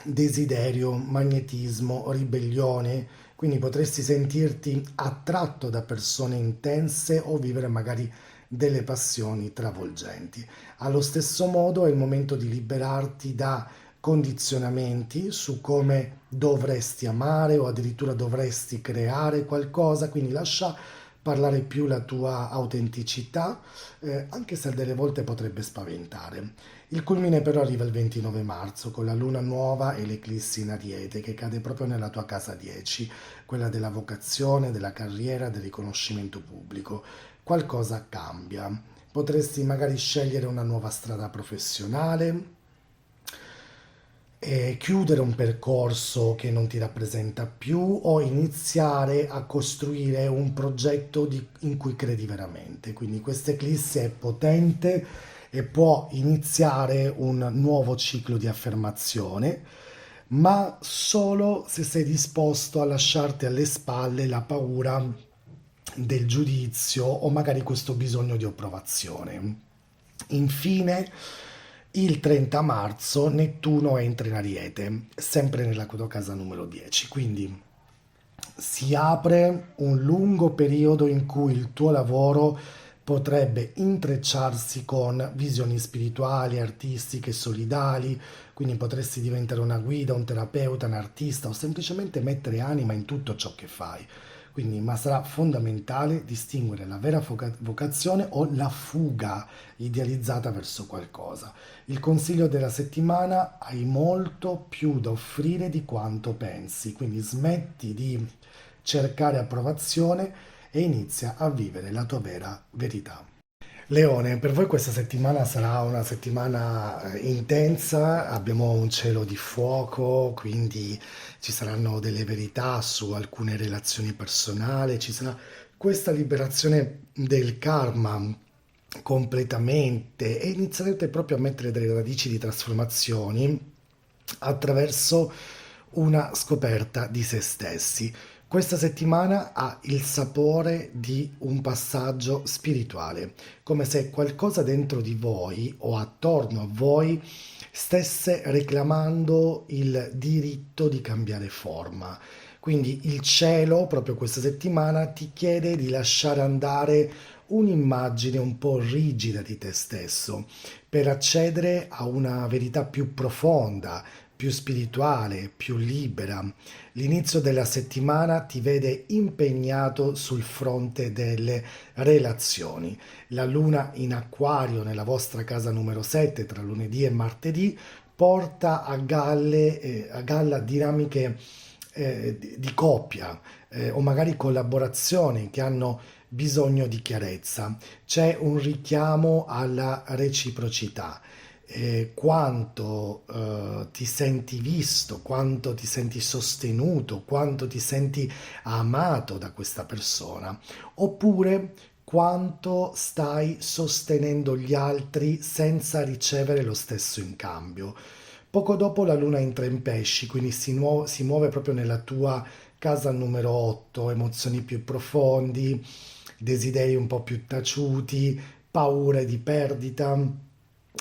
desiderio, magnetismo, ribellione, quindi potresti sentirti attratto da persone intense o vivere magari delle passioni travolgenti. Allo stesso modo è il momento di liberarti da condizionamenti su come dovresti amare o addirittura dovresti creare qualcosa, quindi lascia parlare più la tua autenticità, anche se delle volte potrebbe spaventare. Il culmine però arriva il 29 marzo con la luna nuova e l'eclissi in Ariete che cade proprio nella tua casa 10, quella della vocazione, della carriera, del riconoscimento pubblico. Qualcosa cambia. Potresti magari scegliere una nuova strada professionale, chiudere un percorso che non ti rappresenta più o iniziare a costruire un progetto in cui credi veramente. Quindi questa eclisse è potente e può iniziare un nuovo ciclo di affermazione, ma solo se sei disposto a lasciarti alle spalle la paura del giudizio o magari questo bisogno di approvazione. Infine, il 30 marzo Nettuno entra in Ariete, sempre nella tua casa numero 10, quindi si apre un lungo periodo in cui il tuo lavoro potrebbe intrecciarsi con visioni spirituali, artistiche, solidali, quindi potresti diventare una guida, un terapeuta, un artista o semplicemente mettere anima in tutto ciò che fai. Quindi, ma sarà fondamentale distinguere la vera vocazione o la fuga idealizzata verso qualcosa. Il consiglio della settimana: hai molto più da offrire di quanto pensi, quindi smetti di cercare approvazione e inizia a vivere la tua vera verità. Leone, per voi questa settimana sarà una settimana intensa, abbiamo un cielo di fuoco, quindi ci saranno delle verità su alcune relazioni personali, ci sarà questa liberazione del karma completamente e inizierete proprio a mettere delle radici di trasformazioni attraverso una scoperta di se stessi. Questa settimana ha il sapore di un passaggio spirituale, come se qualcosa dentro di voi o attorno a voi stesse reclamando il diritto di cambiare forma. Quindi il cielo, proprio questa settimana, ti chiede di lasciare andare un'immagine un po' rigida di te stesso per accedere a una verità più profonda, più spirituale, più libera. L'inizio della settimana ti vede impegnato sul fronte delle relazioni. La luna in acquario nella vostra casa numero 7 tra lunedì e martedì porta a galla dinamiche di coppia o magari collaborazioni che hanno bisogno di chiarezza. C'è un richiamo alla reciprocità. Quanto ti senti visto, quanto ti senti sostenuto, quanto ti senti amato da questa persona, oppure quanto stai sostenendo gli altri senza ricevere lo stesso in cambio. Poco dopo la luna entra in pesci, quindi si muove proprio nella tua casa numero 8, emozioni più profondi, desideri un po' più taciuti, paure di perdita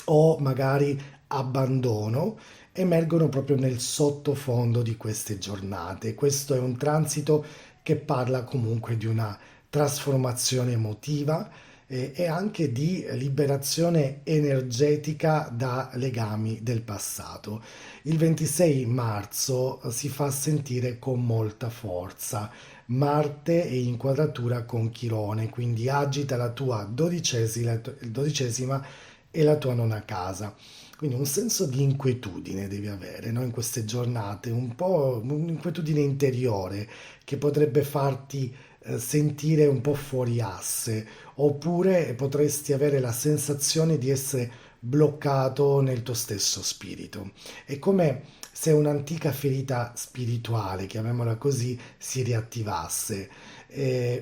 o magari abbandono emergono proprio nel sottofondo di queste giornate. Questo è un transito che parla comunque di una trasformazione emotiva e anche di liberazione energetica da legami del passato. Il 26 marzo si fa sentire con molta forza. Marte è in quadratura con Chirone, quindi agita la tua dodicesima e la tua nona casa. Quindi un senso di inquietudine devi avere, no? In queste giornate, un po' un'inquietudine interiore che potrebbe farti sentire un po' fuori asse, oppure potresti avere la sensazione di essere bloccato nel tuo stesso spirito. È come se un'antica ferita spirituale, chiamiamola così, si riattivasse,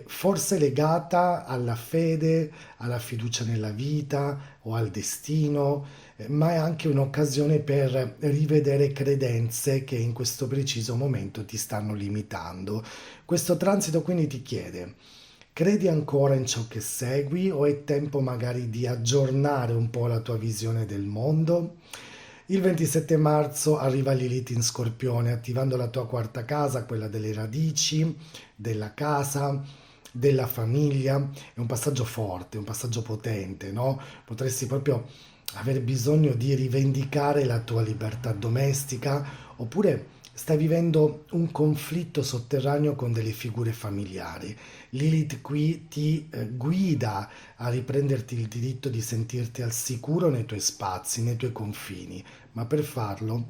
forse legata alla fede, alla fiducia nella vita o al destino, ma è anche un'occasione per rivedere credenze che in questo preciso momento ti stanno limitando. Questo transito quindi ti chiede: credi ancora in ciò che segui o è tempo magari di aggiornare un po' la tua visione del mondo? Il 27 marzo arriva Lilith in Scorpione, attivando la tua quarta casa, quella delle radici, della casa, della famiglia. È un passaggio forte, un passaggio potente, no? Potresti proprio aver bisogno di rivendicare la tua libertà domestica, oppure stai vivendo un conflitto sotterraneo con delle figure familiari. Lilith qui ti guida a riprenderti il diritto di sentirti al sicuro nei tuoi spazi, nei tuoi confini, ma per farlo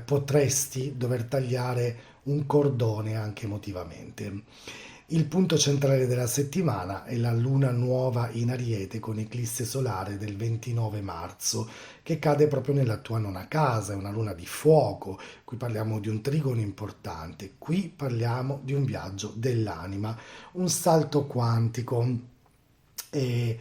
potresti dover tagliare un cordone anche emotivamente. Il punto centrale della settimana è la luna nuova in Ariete con eclisse solare del 29 marzo che cade proprio nella tua nona casa, è una luna di fuoco, qui parliamo di un trigono importante, qui parliamo di un viaggio dell'anima, un salto quantico e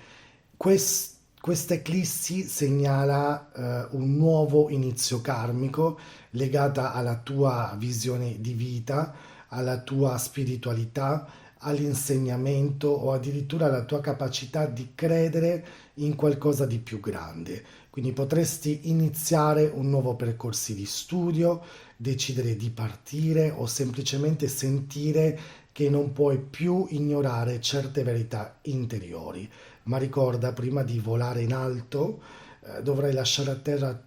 questo Questa eclissi segnala un nuovo inizio karmico legata alla tua visione di vita, alla tua spiritualità, all'insegnamento o addirittura alla tua capacità di credere in qualcosa di più grande. Quindi potresti iniziare un nuovo percorso di studio, decidere di partire o semplicemente sentire che non puoi più ignorare certe verità interiori. Ma ricorda, prima di volare in alto, dovrai lasciare a terra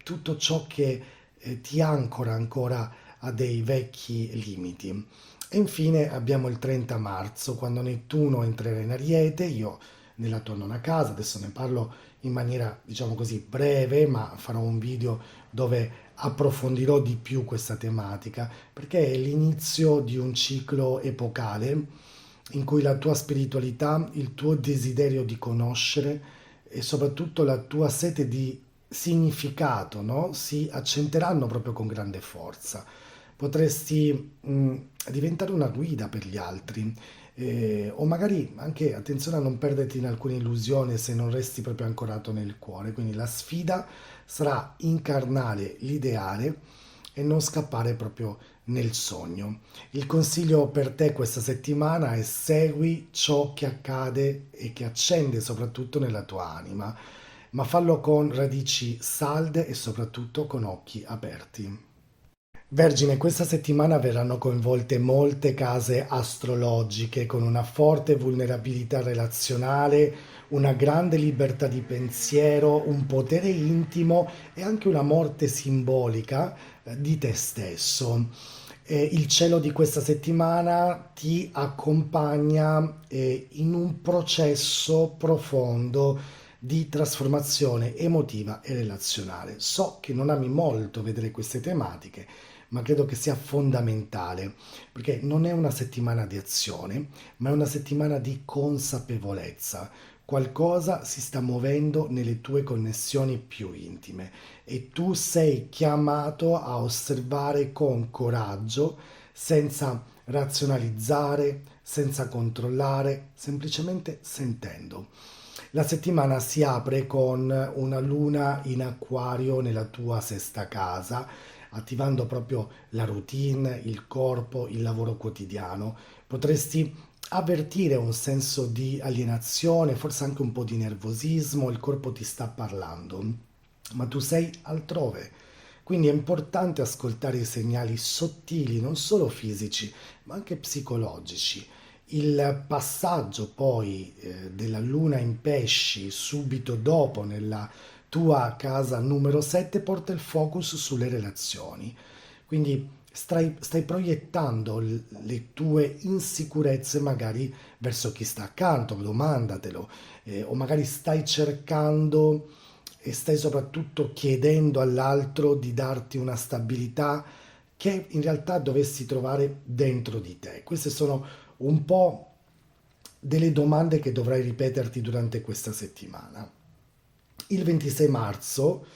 tutto ciò che ti ancora ancora a dei vecchi limiti. E infine abbiamo il 30 marzo, quando Nettuno entrerà in Ariete, io nella tua nona casa, adesso ne parlo in maniera, diciamo così, breve, ma farò un video dove approfondirò di più questa tematica, perché è l'inizio di un ciclo epocale in cui la tua spiritualità, il tuo desiderio di conoscere e soprattutto la tua sete di significato, no? Si accenderanno proprio con grande forza. Potresti diventare una guida per gli altri, o magari anche attenzione a non perderti in alcune illusioni se non resti proprio ancorato nel cuore. Quindi la sfida sarà incarnare l'ideale e non scappare proprio nel sogno. Il consiglio per te questa settimana è: segui ciò che accade e che accende soprattutto nella tua anima, ma fallo con radici salde e soprattutto con occhi aperti. Vergine, questa settimana verranno coinvolte molte case astrologiche con una forte vulnerabilità relazionale, una grande libertà di pensiero, un potere intimo e anche una morte simbolica di te stesso. Il cielo di questa settimana ti accompagna in un processo profondo di trasformazione emotiva e relazionale. So che non ami molto vedere queste tematiche, ma credo che sia fondamentale, perché non è una settimana di azione, ma è una settimana di consapevolezza. Qualcosa si sta muovendo nelle tue connessioni più intime e tu sei chiamato a osservare con coraggio, senza razionalizzare, senza controllare, semplicemente sentendo. La settimana si apre con una luna in acquario nella tua sesta casa, attivando proprio la routine, il corpo, il lavoro quotidiano. Potresti avvertire un senso di alienazione, forse anche un po' di nervosismo, il corpo ti sta parlando, ma tu sei altrove. Quindi è importante ascoltare i segnali sottili, non solo fisici, ma anche psicologici. Il passaggio poi della luna in pesci subito dopo nella tua casa numero 7 porta il focus sulle relazioni. Quindi stai proiettando le tue insicurezze magari verso chi sta accanto, domandatelo, o magari stai cercando e stai soprattutto chiedendo all'altro di darti una stabilità che in realtà dovessi trovare dentro di te. Queste sono un po' delle domande che dovrai ripeterti durante questa settimana. Il 26 marzo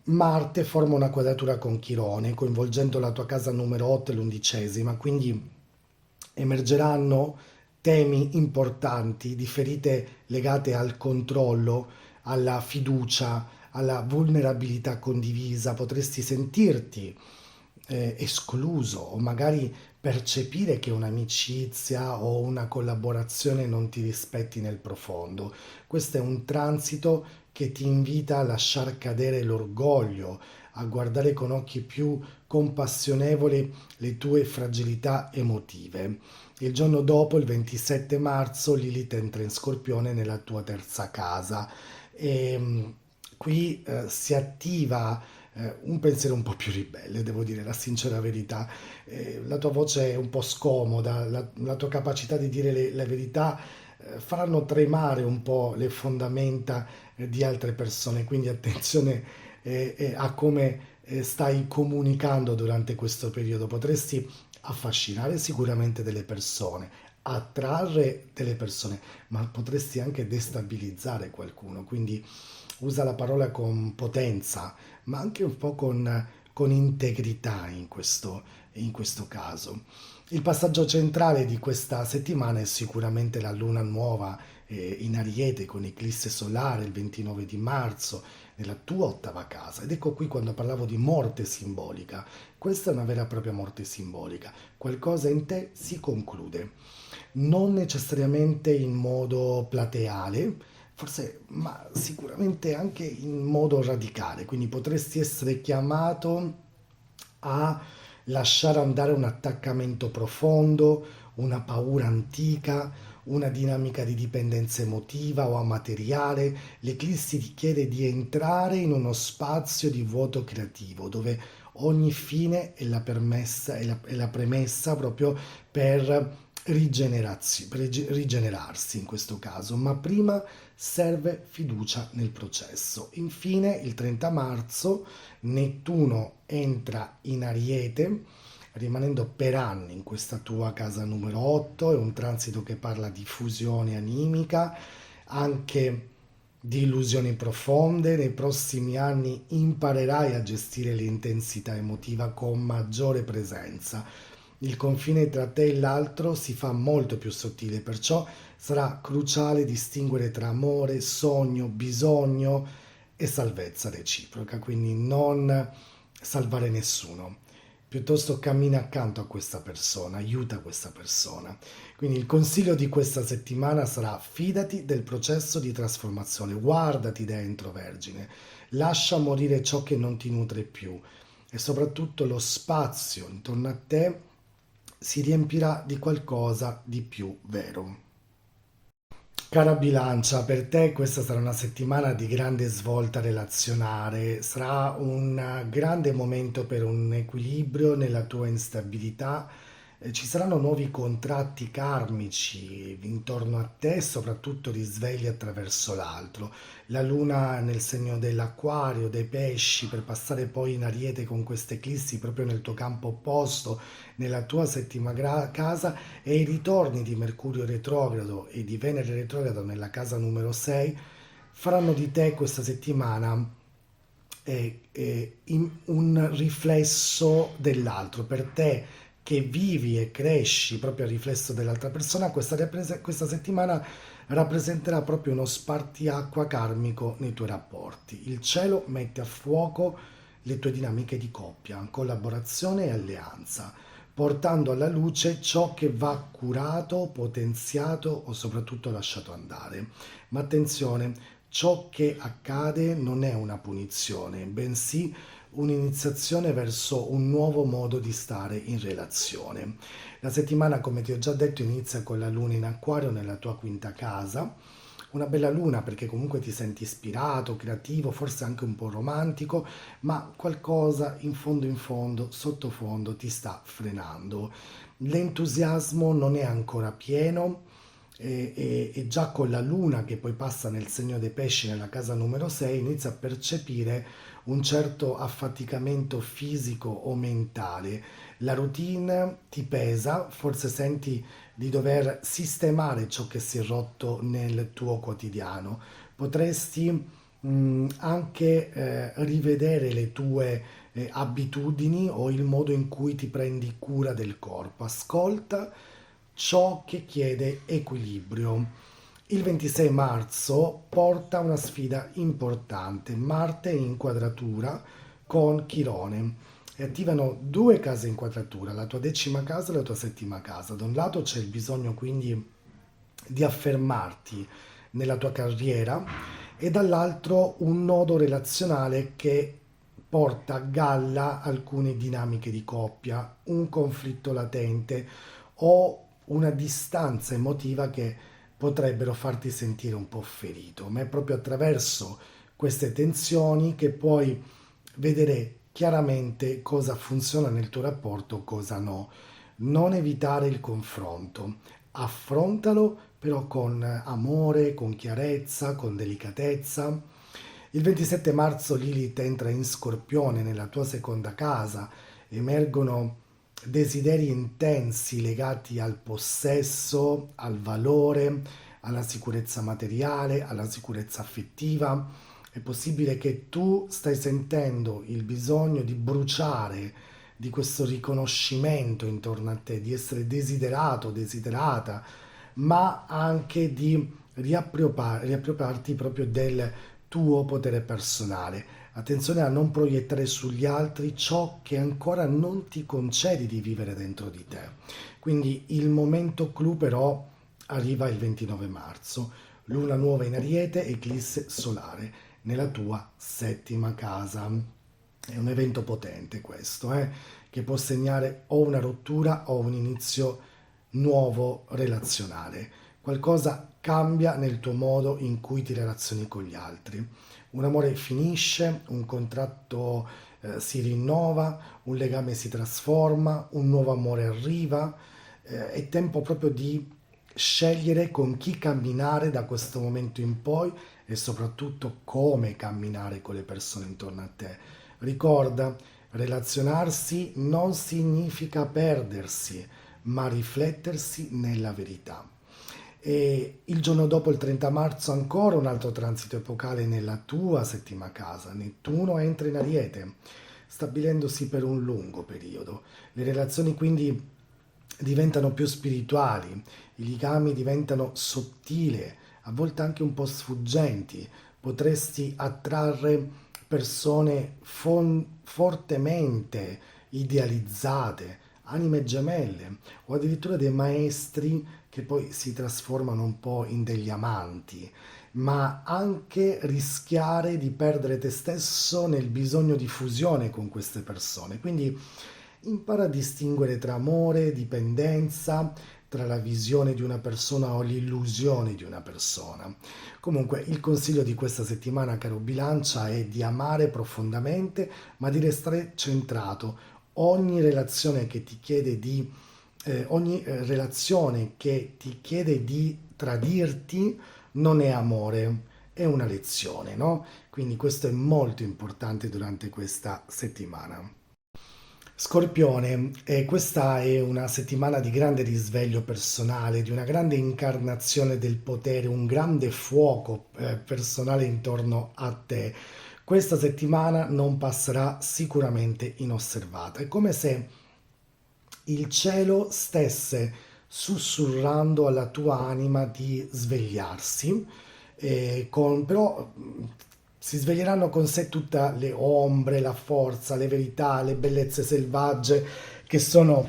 Marte forma una quadratura con Chirone, coinvolgendo la tua casa numero 8 e l'11ª, quindi emergeranno temi importanti di ferite legate al controllo, alla fiducia, alla vulnerabilità condivisa. Potresti sentirti escluso o magari percepire che un'amicizia o una collaborazione non ti rispetti nel profondo. Questo è un transito che ti invita a lasciar cadere l'orgoglio, a guardare con occhi più compassionevoli le tue fragilità emotive. Il giorno dopo, il 27 marzo, Lilith entra in Scorpione nella tua terza casa e qui si attiva un pensiero un po' più ribelle, devo dire la sincera verità. La tua voce è un po' scomoda, la tua capacità di dire la verità faranno tremare un po' le fondamenta di altre persone, quindi attenzione a come stai comunicando durante questo periodo. Potresti affascinare sicuramente delle persone, attrarre delle persone, ma potresti anche destabilizzare qualcuno, quindi usa la parola con potenza, ma anche un po' con con integrità in questo caso. Il passaggio centrale di questa settimana è sicuramente la luna nuova in Ariete con eclisse solare il 29 di marzo nella tua ottava casa. Ed ecco qui quando parlavo di morte simbolica. Questa è una vera e propria morte simbolica. Qualcosa in te si conclude, non necessariamente in modo plateale, forse, ma sicuramente anche in modo radicale. Quindi potresti essere chiamato a lasciare andare un attaccamento profondo, una paura antica, una dinamica di dipendenza emotiva o amatoriale. L'eclissi ti chiede di entrare in uno spazio di vuoto creativo dove ogni fine è la premessa proprio per rigenerarsi in questo caso, ma prima serve fiducia nel processo. Infine, il 30 marzo, Nettuno entra in Ariete, rimanendo per anni in questa tua casa numero 8, è un transito che parla di fusione animica, anche di illusioni profonde. Nei prossimi anni imparerai a gestire l'intensità emotiva con maggiore presenza. Il confine tra te e l'altro si fa molto più sottile, perciò sarà cruciale distinguere tra amore, sogno, bisogno e salvezza reciproca, quindi non salvare nessuno, piuttosto cammina accanto a questa persona, aiuta questa persona. Quindi il consiglio di questa settimana sarà: fidati del processo di trasformazione, guardati dentro, Vergine, lascia morire ciò che non ti nutre più e soprattutto lo spazio intorno a te si riempirà di qualcosa di più vero. Cara Bilancia, per te questa sarà una settimana di grande svolta relazionale, sarà un grande momento per un equilibrio nella tua instabilità. Ci saranno nuovi contratti karmici intorno a te, soprattutto risvegli attraverso l'altro. La luna nel segno dell'acquario, dei pesci, per passare poi in Ariete con queste eclissi proprio nel tuo campo opposto, nella tua settima casa, e i ritorni di Mercurio retrogrado e di Venere retrogrado nella casa numero 6 faranno di te questa settimana un riflesso dell'altro. Per te che vivi e cresci proprio a riflesso dell'altra persona, questa settimana rappresenterà proprio uno spartiacqua karmico nei tuoi rapporti. Il cielo mette a fuoco le tue dinamiche di coppia, collaborazione e alleanza, portando alla luce ciò che va curato, potenziato o soprattutto lasciato andare. Ma attenzione, ciò che accade non è una punizione, bensì un'iniziazione verso un nuovo modo di stare in relazione. La settimana, come ti ho già detto, inizia con la luna in acquario nella tua quinta casa. Una bella luna perché comunque ti senti ispirato, creativo, forse anche un po' romantico, ma qualcosa in fondo, sottofondo ti sta frenando. L'entusiasmo non è ancora pieno e già con la luna che poi passa nel segno dei pesci nella casa numero 6 inizia a percepire un certo affaticamento fisico o mentale. La routine ti pesa, forse senti di dover sistemare ciò che si è rotto nel tuo quotidiano. Potresti anche rivedere le tue abitudini o il modo in cui ti prendi cura del corpo. Ascolta ciò che chiede equilibrio. Il 26 marzo porta una sfida importante. Marte in quadratura con Chirone e attivano due case in quadratura, la tua decima casa e la tua settima casa. Da un lato c'è il bisogno quindi di affermarti nella tua carriera e dall'altro un nodo relazionale che porta a galla alcune dinamiche di coppia, un conflitto latente o una distanza emotiva che potrebbero farti sentire un po' ferito, ma è proprio attraverso queste tensioni che puoi vedere chiaramente cosa funziona nel tuo rapporto, cosa no. Non evitare il confronto, affrontalo però con amore, con chiarezza, con delicatezza. Il 27 marzo Lilith entra in Scorpione nella tua seconda casa, emergono desideri intensi legati al possesso, al valore, alla sicurezza materiale, alla sicurezza affettiva, È possibile che tu stai sentendo il bisogno di bruciare di questo riconoscimento intorno a te, di essere desiderato, desiderata, ma anche di riappropriarti proprio del tuo potere personale. Attenzione a non proiettare sugli altri ciò che ancora non ti concedi di vivere dentro di te. Quindi il momento clou però arriva il 29 marzo, luna nuova in Ariete, eclisse solare nella tua settima casa. È un evento potente questo, che può segnare o una rottura o un inizio nuovo relazionale. Qualcosa cambia nel tuo modo in cui ti relazioni con gli altri. Un amore finisce, un contratto si rinnova, un legame si trasforma, un nuovo amore arriva. È tempo proprio di scegliere con chi camminare da questo momento in poi e soprattutto come camminare con le persone intorno a te. Ricorda, relazionarsi non significa perdersi, ma riflettersi nella verità. E il giorno dopo, il 30 marzo, ancora un altro transito epocale nella tua settima casa. Nettuno entra in Ariete, stabilendosi per un lungo periodo. Le relazioni quindi diventano più spirituali, i legami diventano sottili, a volte anche un po' sfuggenti. Potresti attrarre persone fortemente idealizzate, anime gemelle o addirittura dei maestri che poi si trasformano un po' in degli amanti, ma anche rischiare di perdere te stesso nel bisogno di fusione con queste persone. Quindi impara a distinguere tra amore, dipendenza, tra la visione di una persona o l'illusione di una persona. Comunque, il consiglio di questa settimana, caro Bilancia, è di amare profondamente, ma di restare centrato. Ogni relazione che ti chiede di ogni relazione che ti chiede di tradirti non è amore, è una lezione, no? Quindi questo è molto importante durante questa settimana. Scorpione, questa è una settimana di grande risveglio personale, di una grande incarnazione del potere, un grande fuoco personale intorno a te. Questa settimana non passerà sicuramente inosservata. È come se il cielo stesse sussurrando alla tua anima di svegliarsi, però si sveglieranno con sé tutte le ombre, la forza, le verità, le bellezze selvagge che sono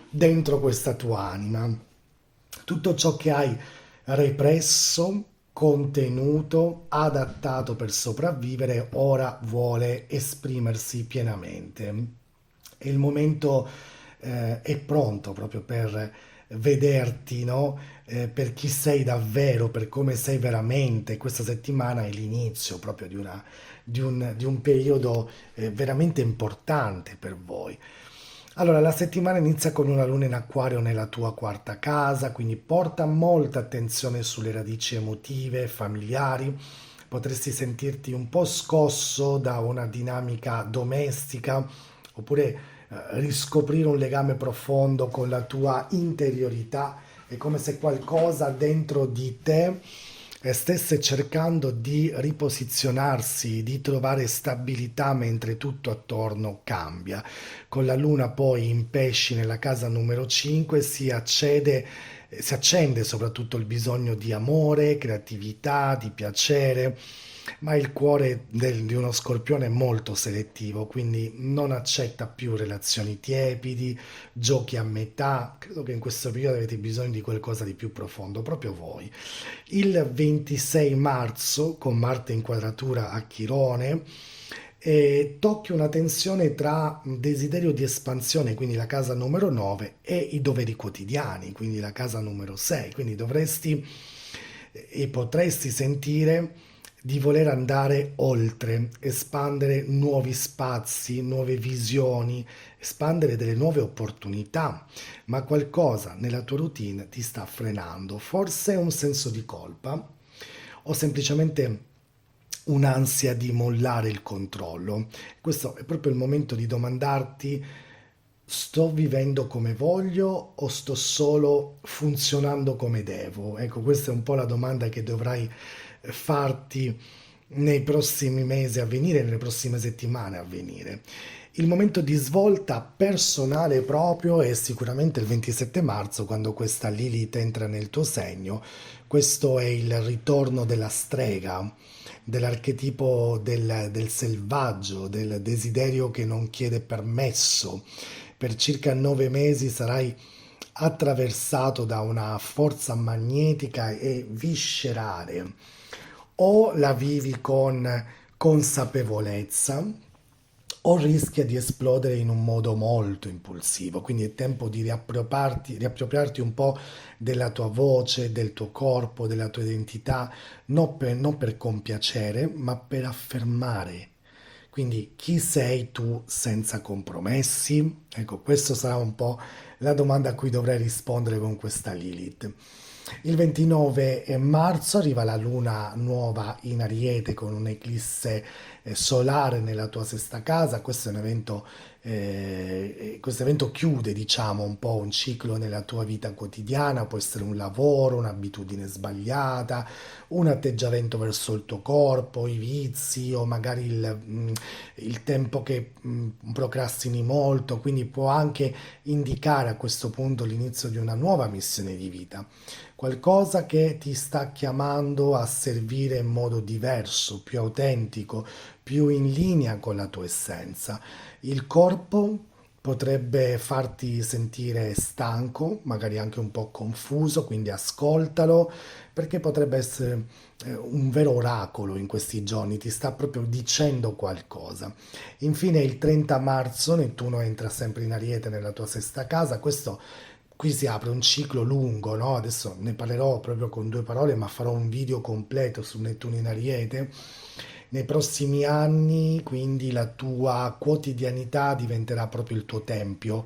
dentro questa tua anima. Tutto ciò che hai represso, contenuto, adattato per sopravvivere, ora vuole esprimersi pienamente. E il momento è pronto proprio per vederti, no? Per chi sei davvero, per come sei veramente. Questa settimana è l'inizio proprio di un periodo veramente importante per voi. Allora, la settimana inizia con una luna in acquario nella tua quarta casa, quindi porta molta attenzione sulle radici emotive, familiari. Potresti sentirti un po' scosso da una dinamica domestica, oppure riscoprire un legame profondo con la tua interiorità. È come se qualcosa dentro di te stesse cercando di riposizionarsi, di trovare stabilità mentre tutto attorno cambia. Con la luna poi in pesci nella casa numero 5 si accende soprattutto il bisogno di amore, creatività, di piacere, ma il cuore di uno scorpione è molto selettivo, quindi non accetta più relazioni tiepidi, giochi a metà. Credo che in questo periodo avete bisogno di qualcosa di più profondo, proprio voi. Il 26 marzo, con Marte in quadratura a Chirone, tocchi una tensione tra desiderio di espansione, quindi la casa numero 9, e i doveri quotidiani, quindi la casa numero 6. Quindi dovresti e potresti sentire di voler andare oltre, espandere nuovi spazi, nuove visioni, espandere delle nuove opportunità, ma qualcosa nella tua routine ti sta frenando, forse un senso di colpa o semplicemente un'ansia di mollare il controllo. Questo è proprio il momento di domandarti: sto vivendo come voglio o sto solo funzionando come devo? Ecco, questa è un po' la domanda che dovrai farti nei prossimi mesi a venire, nelle prossime settimane a venire. Il momento di svolta personale proprio è sicuramente il 27 marzo, quando questa Lilith entra nel tuo segno. Questo è il ritorno della strega, dell'archetipo del selvaggio, del desiderio che non chiede permesso. Per circa 9 mesi sarai attraversato da una forza magnetica e viscerale. O la vivi con consapevolezza o rischia di esplodere in un modo molto impulsivo, quindi è tempo di riappropriarti un po' della tua voce, del tuo corpo, della tua identità, non per compiacere, ma per affermare. Quindi chi sei tu senza compromessi? Ecco, questa sarà un po' la domanda a cui dovrai rispondere con questa Lilith. Il 29 marzo arriva la luna nuova in Ariete con un'eclisse solare nella tua sesta casa. Questo evento chiude, diciamo, un po' un ciclo nella tua vita quotidiana, può essere un lavoro, un'abitudine sbagliata, un atteggiamento verso il tuo corpo, i vizi o magari il tempo che procrastini molto, quindi può anche indicare a questo punto l'inizio di una nuova missione di vita, qualcosa che ti sta chiamando a servire in modo diverso, più autentico, più in linea con la tua essenza. Il corpo potrebbe farti sentire stanco, magari anche un po' confuso, quindi ascoltalo, perché potrebbe essere un vero oracolo in questi giorni, ti sta proprio dicendo qualcosa. Infine il 30 marzo Nettuno entra sempre in Ariete nella tua sesta casa, questo qui si apre un ciclo lungo, no? Adesso ne parlerò proprio con due parole, ma farò un video completo su Nettuno in Ariete. Nei prossimi anni, quindi la tua quotidianità diventerà proprio il tuo tempio.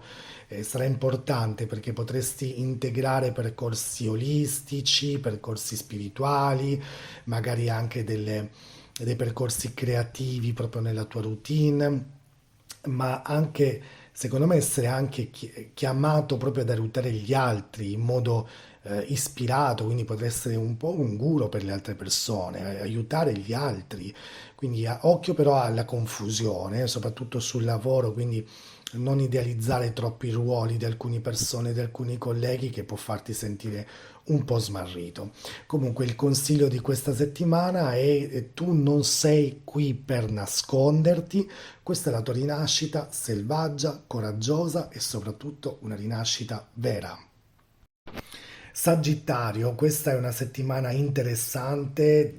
Sarà importante perché potresti integrare percorsi olistici, percorsi spirituali, magari anche dei percorsi creativi proprio nella tua routine, ma anche, secondo me, essere anche chiamato proprio ad aiutare gli altri in modo ispirato, quindi potrei essere un po' un guru per le altre persone, aiutare gli altri. Quindi occhio però alla confusione, soprattutto sul lavoro, quindi non idealizzare troppi ruoli di alcune persone, di alcuni colleghi che può farti sentire un po' smarrito. Comunque il consiglio di questa settimana è tu non sei qui per nasconderti, questa è la tua rinascita selvaggia, coraggiosa e soprattutto una rinascita vera. Sagittario, questa è una settimana interessante,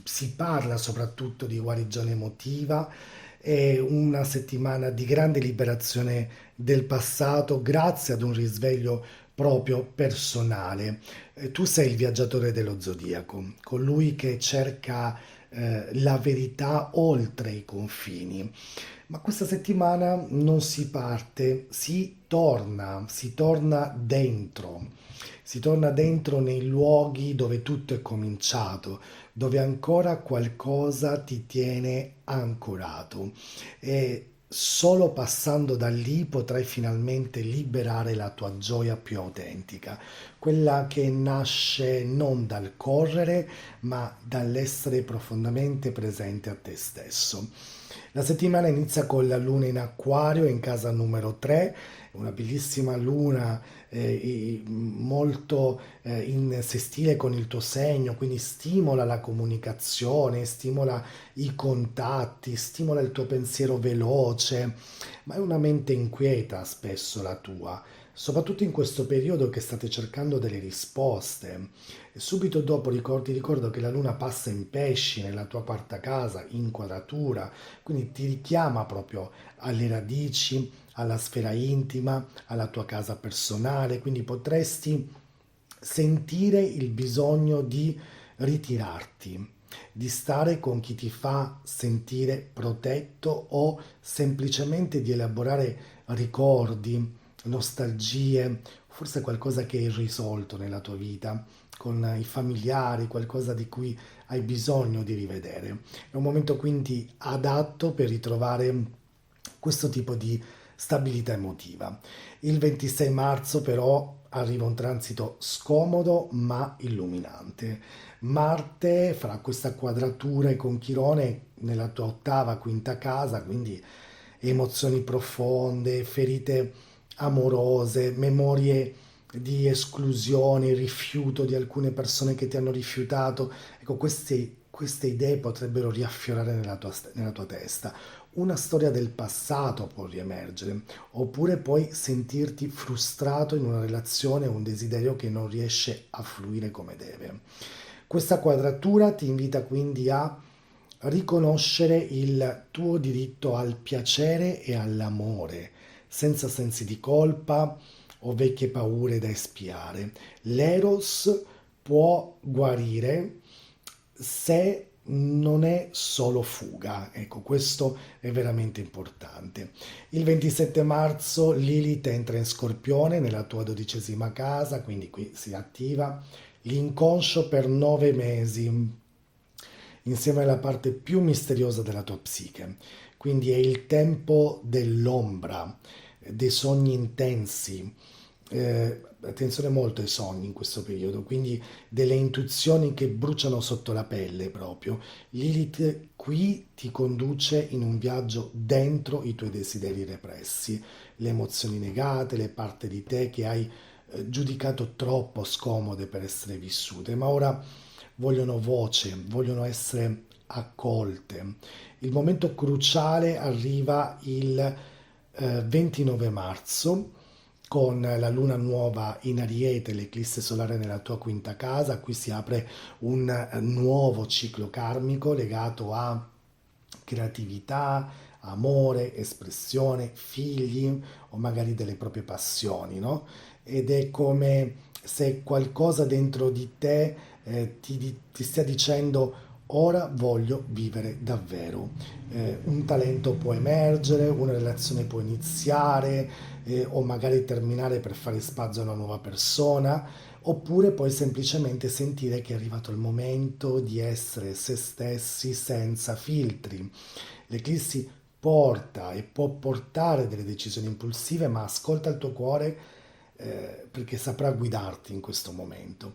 si parla soprattutto di guarigione emotiva, è una settimana di grande liberazione del passato grazie ad un risveglio proprio personale. Tu sei il viaggiatore dello zodiaco, colui che cerca la verità oltre i confini. Ma questa settimana non si parte, si torna dentro, si torna dentro nei luoghi dove tutto è cominciato, dove ancora qualcosa ti tiene ancorato e solo passando da lì potrai finalmente liberare la tua gioia più autentica, quella che nasce non dal correre, ma dall'essere profondamente presente a te stesso. La settimana inizia con la luna in acquario in casa numero 3, una bellissima luna molto in sestile con il tuo segno, quindi stimola la comunicazione, stimola i contatti, stimola il tuo pensiero veloce, ma è una mente inquieta spesso la tua, soprattutto in questo periodo che state cercando delle risposte. E subito dopo ricordo che la luna passa in pesci nella tua quarta casa, in quadratura, quindi ti richiama proprio alle radici, alla sfera intima, alla tua casa personale, quindi potresti sentire il bisogno di ritirarti, di stare con chi ti fa sentire protetto o semplicemente di elaborare ricordi, nostalgie, forse qualcosa che è irrisolto nella tua vita, con i familiari, qualcosa di cui hai bisogno di rivedere. È un momento quindi adatto per ritrovare questo tipo di stabilità emotiva. Il 26 marzo però arriva un transito scomodo ma illuminante. Marte farà questa quadratura con Chirone nella tua ottava, quinta casa, quindi emozioni profonde, ferite amorose, memorie di esclusione, rifiuto di alcune persone che ti hanno rifiutato. Ecco, queste idee potrebbero riaffiorare nella tua testa. Una storia del passato può riemergere, oppure puoi sentirti frustrato in una relazione o un desiderio che non riesce a fluire come deve. Questa quadratura ti invita quindi a riconoscere il tuo diritto al piacere e all'amore, senza sensi di colpa o vecchie paure da espiare. L'Eros può guarire se non è solo fuga. Ecco, questo è veramente importante. Il 27 marzo Lilith entra in Scorpione nella tua 12ª casa, quindi qui si attiva l'inconscio per 9 mesi, insieme alla parte più misteriosa della tua psiche. Quindi è il tempo dell'ombra, dei sogni intensi. Attenzione molto ai sogni in questo periodo, quindi delle intuizioni che bruciano sotto la pelle proprio. Lilith qui ti conduce in un viaggio dentro i tuoi desideri repressi, le emozioni negate, le parti di te che hai giudicato troppo scomode per essere vissute, ma ora vogliono voce, vogliono essere accolte. Il momento cruciale arriva il 29 marzo con la luna nuova in Ariete, l'eclisse solare nella tua quinta casa. Qui si apre un nuovo ciclo karmico legato a creatività, amore, espressione, figli o magari delle proprie passioni, no? Ed è come se qualcosa dentro di te ti stia dicendo ora voglio vivere davvero. Un talento può emergere, una relazione può iniziare o magari terminare per fare spazio a una nuova persona, oppure puoi semplicemente sentire che è arrivato il momento di essere se stessi senza filtri. L'eclissi porta e può portare delle decisioni impulsive, ma ascolta il tuo cuore perché saprà guidarti in questo momento.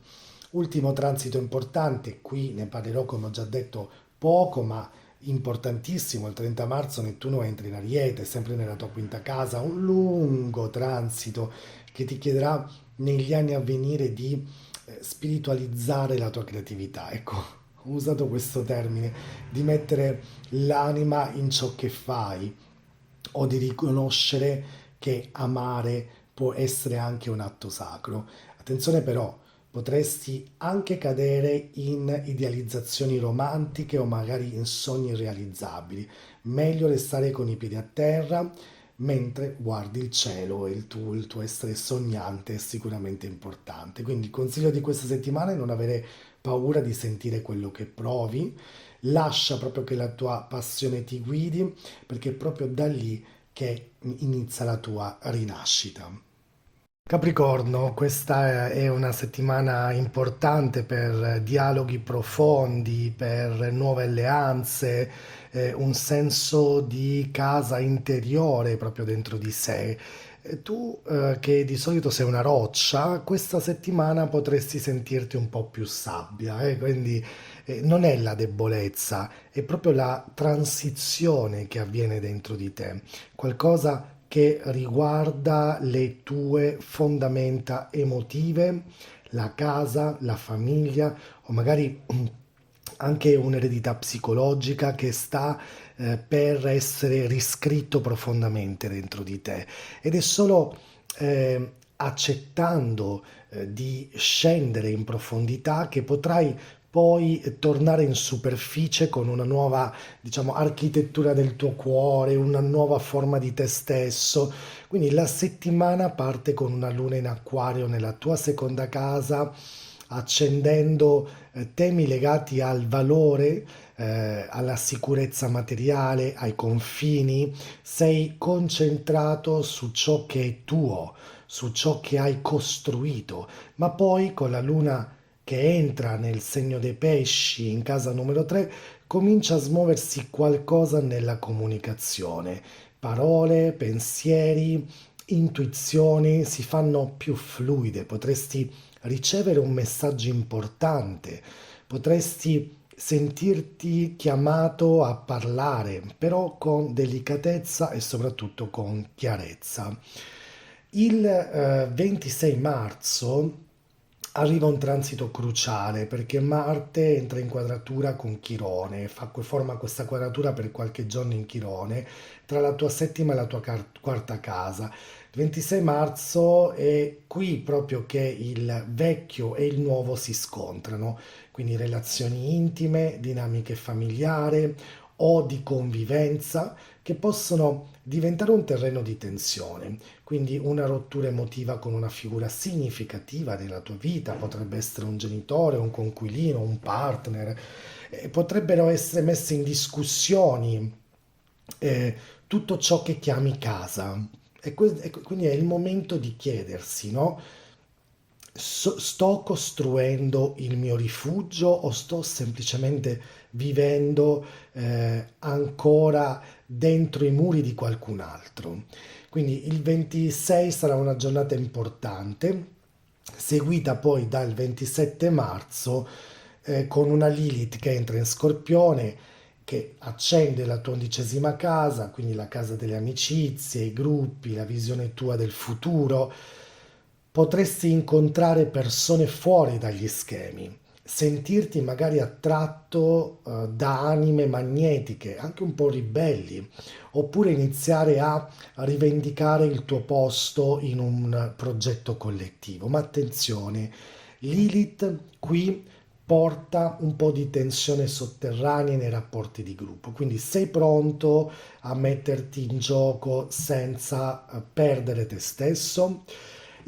Ultimo transito importante, qui ne parlerò come ho già detto poco, ma importantissimo, il 30 marzo Nettuno entra in Ariete, sempre nella tua quinta casa, un lungo transito che ti chiederà negli anni a venire di spiritualizzare la tua creatività. Ecco, ho usato questo termine, di mettere l'anima in ciò che fai o di riconoscere che amare può essere anche un atto sacro. Attenzione però, potresti anche cadere in idealizzazioni romantiche o magari in sogni irrealizzabili. Meglio restare con i piedi a terra mentre guardi il cielo e il tuo essere sognante è sicuramente importante. Quindi il consiglio di questa settimana è non avere paura di sentire quello che provi, lascia proprio che la tua passione ti guidi, perché è proprio da lì che inizia la tua rinascita. Capricorno, questa è una settimana importante per dialoghi profondi, per nuove alleanze, un senso di casa interiore proprio dentro di sé. Tu, che di solito sei una roccia, questa settimana potresti sentirti un po' più sabbia, quindi non è la debolezza, è proprio la transizione che avviene dentro di te, qualcosa che riguarda le tue fondamenta emotive, la casa, la famiglia o magari anche un'eredità psicologica che sta per essere riscritto profondamente dentro di te ed è solo accettando di scendere in profondità che potrai poi tornare in superficie con una nuova, diciamo, architettura del tuo cuore, una nuova forma di te stesso. Quindi la settimana parte con una luna in acquario nella tua seconda casa, accendendo temi legati al valore, alla sicurezza materiale, ai confini. Sei concentrato su ciò che è tuo, su ciò che hai costruito, ma poi con la luna che entra nel segno dei pesci in casa numero 3, comincia a smuoversi qualcosa nella comunicazione. Parole, pensieri, intuizioni si fanno più fluide, potresti ricevere un messaggio importante, Potresti sentirti chiamato a parlare, però con delicatezza e soprattutto con chiarezza. Il 26 marzo arriva un transito cruciale perché Marte entra in quadratura con Chirone, forma questa quadratura per qualche giorno in Chirone tra la tua settima e la tua quarta casa. Il 26 marzo è qui proprio che il vecchio e il nuovo si scontrano, quindi relazioni intime, dinamiche familiari o di convivenza che possono diventare un terreno di tensione. Quindi una rottura emotiva con una figura significativa nella tua vita, potrebbe essere un genitore, un coinquilino, un partner, potrebbero essere messe in discussione eh, tutto ciò che chiami casa. E quindi è il momento di chiedersi, no? Sto costruendo il mio rifugio o sto semplicemente vivendo ancora dentro i muri di qualcun altro? Quindi il 26 sarà una giornata importante, seguita poi dal 27 marzo con una Lilith che entra in Scorpione, che accende la tua 11ª casa, quindi la casa delle amicizie, i gruppi, la visione tua del futuro. Potresti incontrare persone fuori dagli schemi, sentirti magari attratto da anime magnetiche, anche un po' ribelli, oppure iniziare a rivendicare il tuo posto in un progetto collettivo. Ma attenzione, Lilith qui porta un po' di tensione sotterranea nei rapporti di gruppo, quindi sei pronto a metterti in gioco senza perdere te stesso?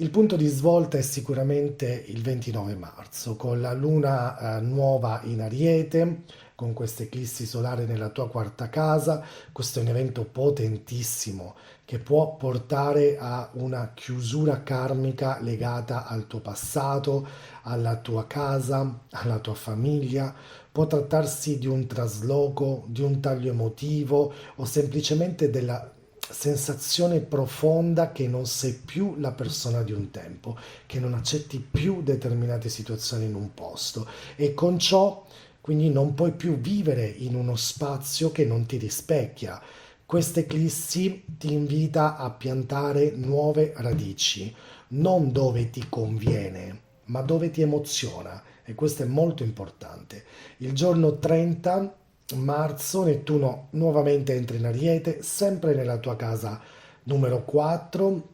Il punto di svolta è sicuramente il 29 marzo, con la luna nuova in Ariete, con questa eclissi solare nella tua quarta casa. Questo è un evento potentissimo che può portare a una chiusura karmica legata al tuo passato, alla tua casa, alla tua famiglia. Può trattarsi di un trasloco, di un taglio emotivo o semplicemente della sensazione profonda che non sei più la persona di un tempo, che non accetti più determinate situazioni in un posto e con ciò quindi non puoi più vivere in uno spazio che non ti rispecchia. Questa eclissi ti invita a piantare nuove radici, non dove ti conviene, ma dove ti emoziona e questo è molto importante. Il giorno 30 marzo Nettuno nuovamente entra in Ariete, sempre nella tua casa numero 4.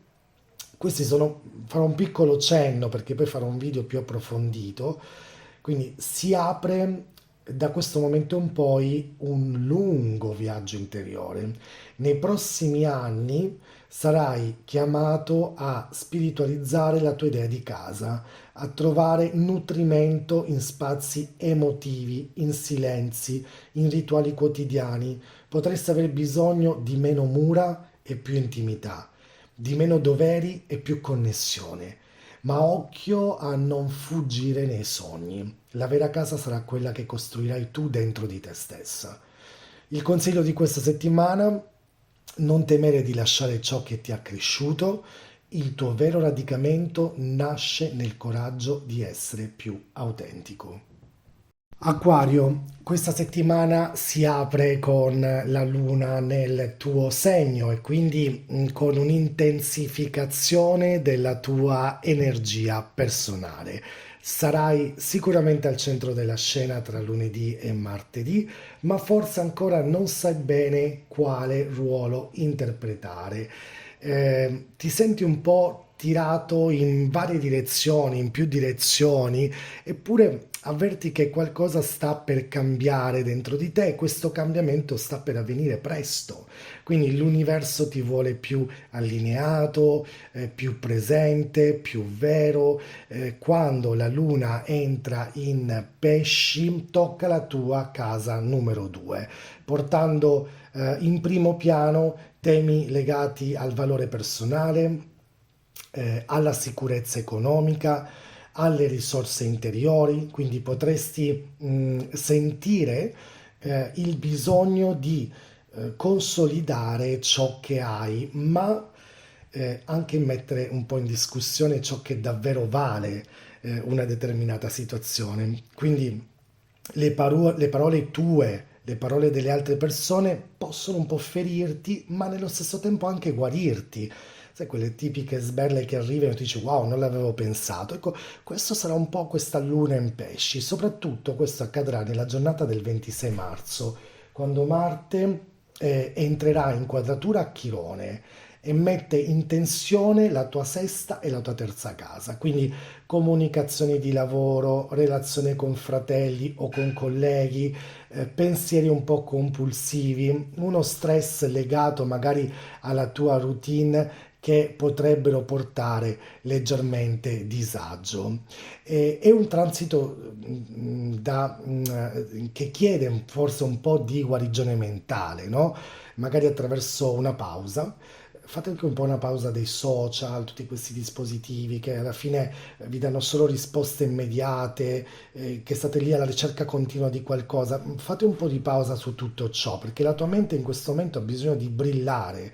Farò un piccolo cenno perché poi farò un video più approfondito. Quindi si apre da questo momento in poi un lungo viaggio interiore. Nei prossimi anni sarai chiamato a spiritualizzare la tua idea di casa, a trovare nutrimento in spazi emotivi, in silenzi, in rituali quotidiani. Potresti aver bisogno di meno mura e più intimità, di meno doveri e più connessione. Ma occhio a non fuggire nei sogni. La vera casa sarà quella che costruirai tu dentro di te stessa. Il consiglio di questa settimana: non temere di lasciare ciò che ti ha cresciuto. Il tuo vero radicamento nasce nel coraggio di essere più autentico. Acquario, questa settimana si apre con la luna nel tuo segno e quindi con un'intensificazione della tua energia personale. Sarai sicuramente al centro della scena tra lunedì e martedì, ma forse ancora non sai bene quale ruolo interpretare. Ti senti un po' tirato in varie direzioni, in più direzioni, eppure avverti che qualcosa sta per cambiare dentro di te e questo cambiamento sta per avvenire presto. Quindi l'universo ti vuole più allineato, più presente, più vero. Quando la luna entra in pesci, tocca la tua casa numero 2, portando in primo piano temi legati al valore personale, alla sicurezza economica, alle risorse interiori, quindi potresti sentire il bisogno di consolidare ciò che hai, ma anche mettere un po' in discussione ciò che davvero vale una determinata situazione. Quindi le parole tue, le parole delle altre persone possono un po' ferirti, ma nello stesso tempo anche guarirti. Sai, quelle tipiche sberle che arrivano e ti dici wow, non l'avevo pensato. Ecco, questo sarà un po' questa luna in pesci. Soprattutto questo accadrà nella giornata del 26 marzo, quando Marte entrerà in quadratura a Chirone e mette in tensione la tua sesta e la tua terza casa. Quindi comunicazioni di lavoro, relazione con fratelli o con colleghi, pensieri un po' compulsivi, uno stress legato magari alla tua routine che potrebbero portare leggermente disagio. È un transito che chiede forse un po' di guarigione mentale, no? Magari attraverso una pausa. Fate anche un po' una pausa dai social, tutti questi dispositivi che alla fine vi danno solo risposte immediate, che state lì alla ricerca continua di qualcosa. Fate un po' di pausa su tutto ciò, perché la tua mente in questo momento ha bisogno di brillare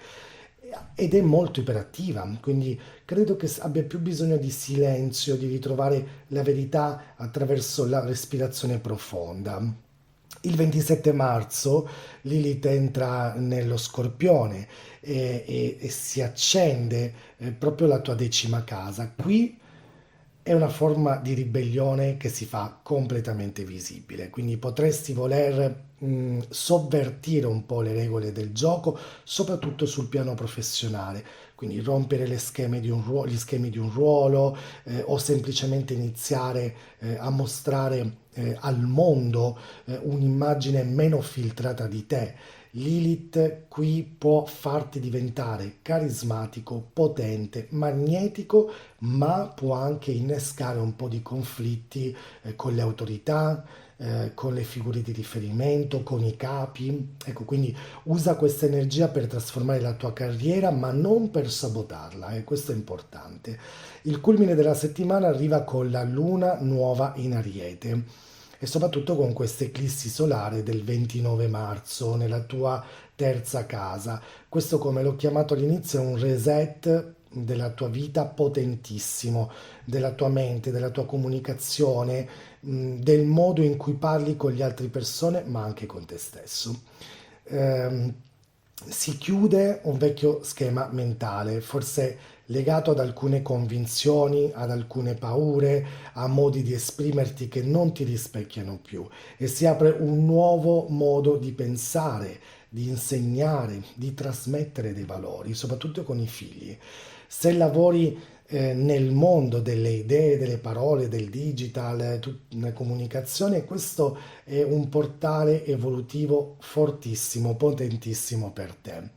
ed è molto iperattiva, quindi credo che abbia più bisogno di silenzio, di ritrovare la verità attraverso la respirazione profonda. Il 27 marzo Lilith entra nello Scorpione e si accende proprio la tua decima casa. Qui è una forma di ribellione che si fa completamente visibile, quindi potresti voler sovvertire un po' le regole del gioco, soprattutto sul piano professionale, quindi rompere gli schemi di un ruolo o semplicemente iniziare a mostrare al mondo un'immagine meno filtrata di te. Lilith qui può farti diventare carismatico, potente, magnetico, ma può anche innescare un po' di conflitti con le autorità, con le figure di riferimento, con i capi. Ecco, quindi usa questa energia per trasformare la tua carriera, ma non per sabotarla, e questo è importante. Il culmine della settimana arriva con la luna nuova in Ariete e soprattutto con questa eclissi solare del 29 marzo nella tua terza casa. Questo, come l'ho chiamato all'inizio, è un reset della tua vita potentissimo, della tua mente, della tua comunicazione, del modo in cui parli con le altre persone, ma anche con te stesso. Ehm, si chiude un vecchio schema mentale, forse legato ad alcune convinzioni, ad alcune paure, a modi di esprimerti che non ti rispecchiano più, e si apre un nuovo modo di pensare, di insegnare, di trasmettere dei valori, soprattutto con i figli. Se lavori nel mondo delle idee, delle parole, del digital, la comunicazione, questo è un portale evolutivo fortissimo, potentissimo per te.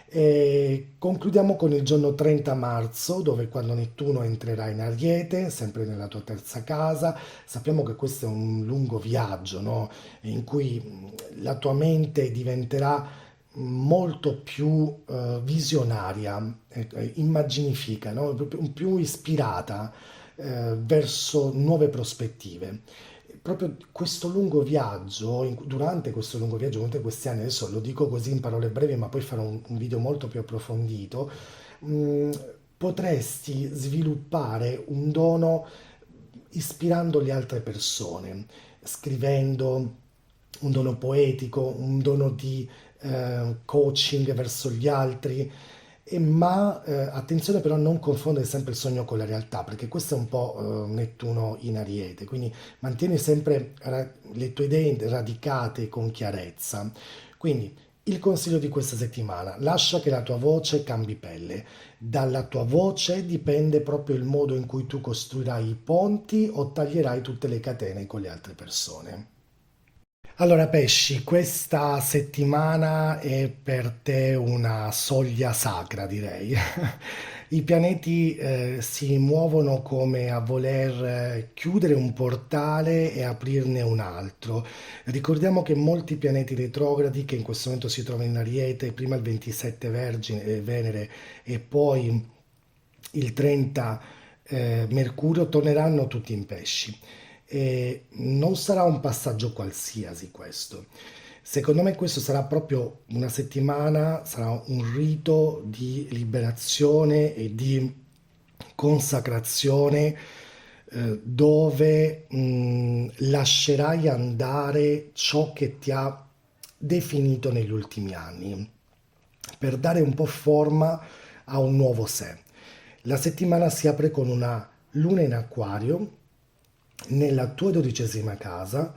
E concludiamo con il giorno 30 marzo, dove quando Nettuno entrerà in Ariete, sempre nella tua terza casa. Sappiamo che questo è un lungo viaggio, no? In cui la tua mente diventerà molto più visionaria, immaginifica, no? Più ispirata verso nuove prospettive. Proprio questo lungo viaggio, durante questo lungo viaggio, durante questi anni, adesso lo dico così in parole brevi, ma poi farò un video molto più approfondito, mh, potresti sviluppare un dono ispirando le altre persone, scrivendo, un dono poetico, un dono di coaching verso gli altri, ma attenzione però a non confondere sempre il sogno con la realtà, perché questo è un po' Nettuno in Ariete, quindi mantieni sempre le tue idee radicate con chiarezza. Quindi il consiglio di questa settimana: lascia che la tua voce cambi pelle. Dalla tua voce dipende proprio il modo in cui tu costruirai i ponti o taglierai tutte le catene con le altre persone. Allora, Pesci, questa settimana è per te una soglia sacra, direi. I pianeti si muovono come a voler chiudere un portale e aprirne un altro. Ricordiamo che molti pianeti retrogradi che in questo momento si trovano in Ariete, prima il 27 Vergine, Venere, e poi il 30 Mercurio, torneranno tutti in pesci. E non sarà un passaggio qualsiasi questo. Secondo me questo sarà proprio una settimana, sarà un rito di liberazione e di consacrazione dove lascerai andare ciò che ti ha definito negli ultimi anni, per dare un po' forma a un nuovo sé. La settimana si apre con una luna in acquario nella tua 12ª casa,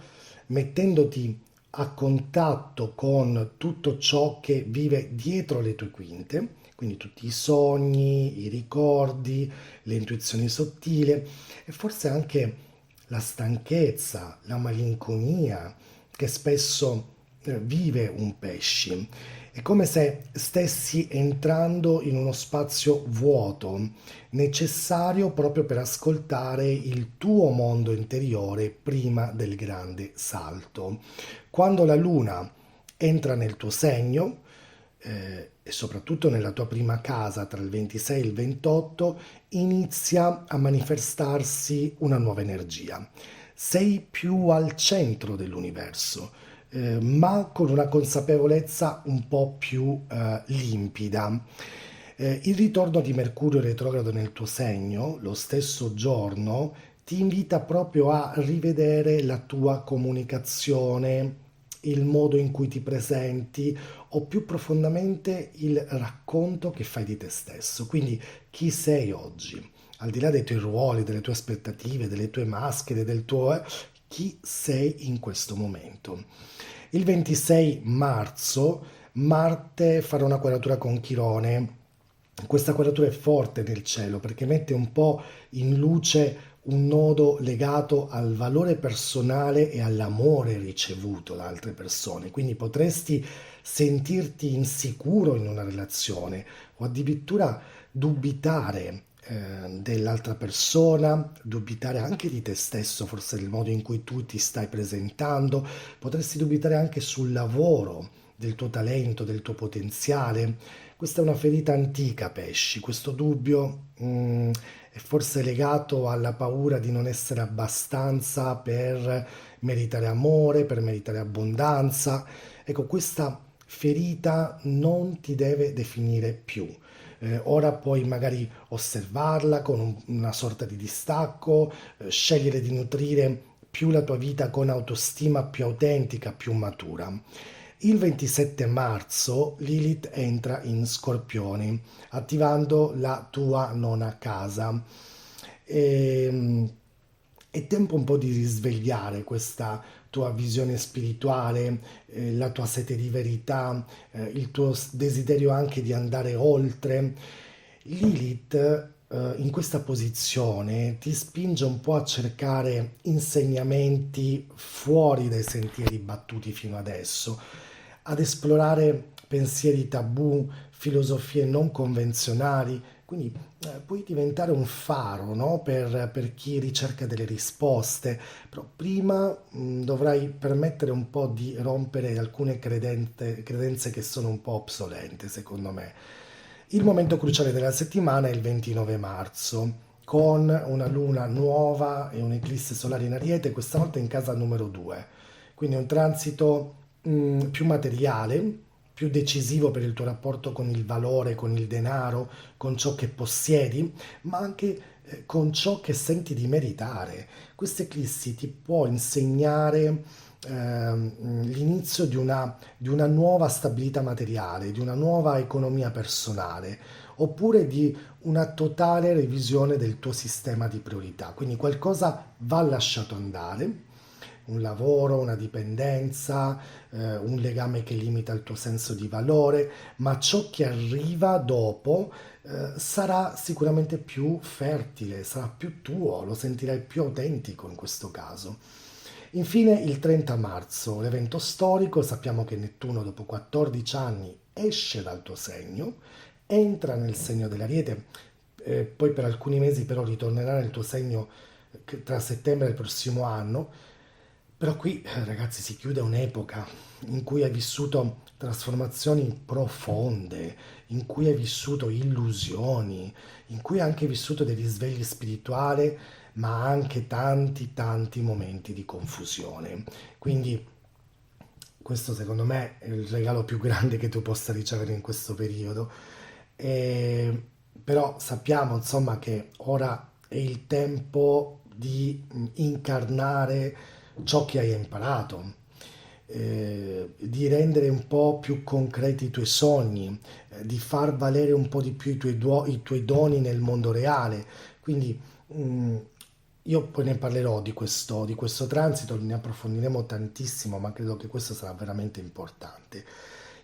mettendoti a contatto con tutto ciò che vive dietro le tue quinte, quindi tutti i sogni, i ricordi, le intuizioni sottili e forse anche la stanchezza, la malinconia che spesso vive un pesci. È come se stessi entrando in uno spazio vuoto, necessario proprio per ascoltare il tuo mondo interiore prima del grande salto. Quando la luna entra nel tuo segno, e soprattutto nella tua prima casa tra il 26 e il 28, inizia a manifestarsi una nuova energia. Sei più al centro dell'universo, ma con una consapevolezza un po' più limpida. Il ritorno di Mercurio retrogrado nel tuo segno, lo stesso giorno, ti invita proprio a rivedere la tua comunicazione, il modo in cui ti presenti o più profondamente il racconto che fai di te stesso. Quindi chi sei oggi? Al di là dei tuoi ruoli, delle tue aspettative, delle tue maschere, del tuo chi sei in questo momento. Il 26 marzo Marte farà una quadratura con Chirone. Questa quadratura è forte nel cielo perché mette un po' in luce un nodo legato al valore personale e all'amore ricevuto da altre persone. Quindi potresti sentirti insicuro in una relazione o addirittura dubitare dell'altra persona, dubitare anche di te stesso, forse del modo in cui tu ti stai presentando, potresti dubitare anche sul lavoro, del tuo talento, del tuo potenziale. Questa è una ferita antica, pesci. Questo dubbio è forse legato alla paura di non essere abbastanza per meritare amore, per meritare abbondanza. Ecco, questa ferita non ti deve definire più. Ora puoi magari osservarla con una sorta di distacco, scegliere di nutrire più la tua vita con autostima più autentica, più matura. Il 27 marzo Lilith entra in Scorpioni, attivando la tua nona casa. E, è tempo un po' di risvegliare questa tua visione spirituale, la tua sete di verità, il tuo desiderio anche di andare oltre. Lilith, in questa posizione ti spinge un po' a cercare insegnamenti fuori dai sentieri battuti fino adesso, ad esplorare pensieri tabù, filosofie non convenzionali, quindi puoi diventare un faro, no? Per chi ricerca delle risposte, però prima dovrai permettere un po' di rompere alcune credenze che sono un po' obsolete, secondo me. Il momento cruciale della settimana è il 29 marzo, con una luna nuova e un'eclisse solare in Ariete, questa volta in casa numero 2. Quindi un transito più materiale, più decisivo per il tuo rapporto con il valore, con il denaro, con ciò che possiedi, ma anche con ciò che senti di meritare. Questa eclissi ti può insegnare l'inizio di una nuova stabilità materiale, di una nuova economia personale, oppure di una totale revisione del tuo sistema di priorità. Quindi qualcosa va lasciato andare, un lavoro, una dipendenza, un legame che limita il tuo senso di valore, ma ciò che arriva dopo sarà sicuramente più fertile, sarà più tuo, lo sentirai più autentico in questo caso. Infine il 30 marzo, l'evento storico, sappiamo che Nettuno dopo 14 anni esce dal tuo segno, entra nel segno dell'Ariete, poi per alcuni mesi però ritornerà nel tuo segno tra settembre del prossimo anno, però qui ragazzi si chiude un'epoca in cui hai vissuto trasformazioni profonde, in cui hai vissuto illusioni, in cui hai anche vissuto dei risvegli spirituali, ma anche tanti tanti momenti di confusione. Quindi questo secondo me è il regalo più grande che tu possa ricevere in questo periodo. E- Però sappiamo insomma che ora è il tempo di incarnare ciò che hai imparato, di rendere un po' più concreti i tuoi sogni, di far valere un po' di più i tuoi doni nel mondo reale. Quindi io poi ne parlerò di questo transito, ne approfondiremo tantissimo, ma credo che questo sarà veramente importante.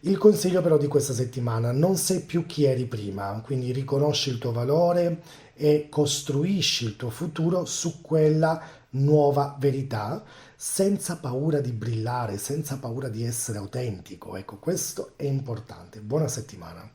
Il consiglio però di questa settimana: non sei più chi eri prima, quindi riconosci il tuo valore e costruisci il tuo futuro su quella nuova verità, senza paura di brillare, senza paura di essere autentico. Ecco, questo è importante. Buona settimana.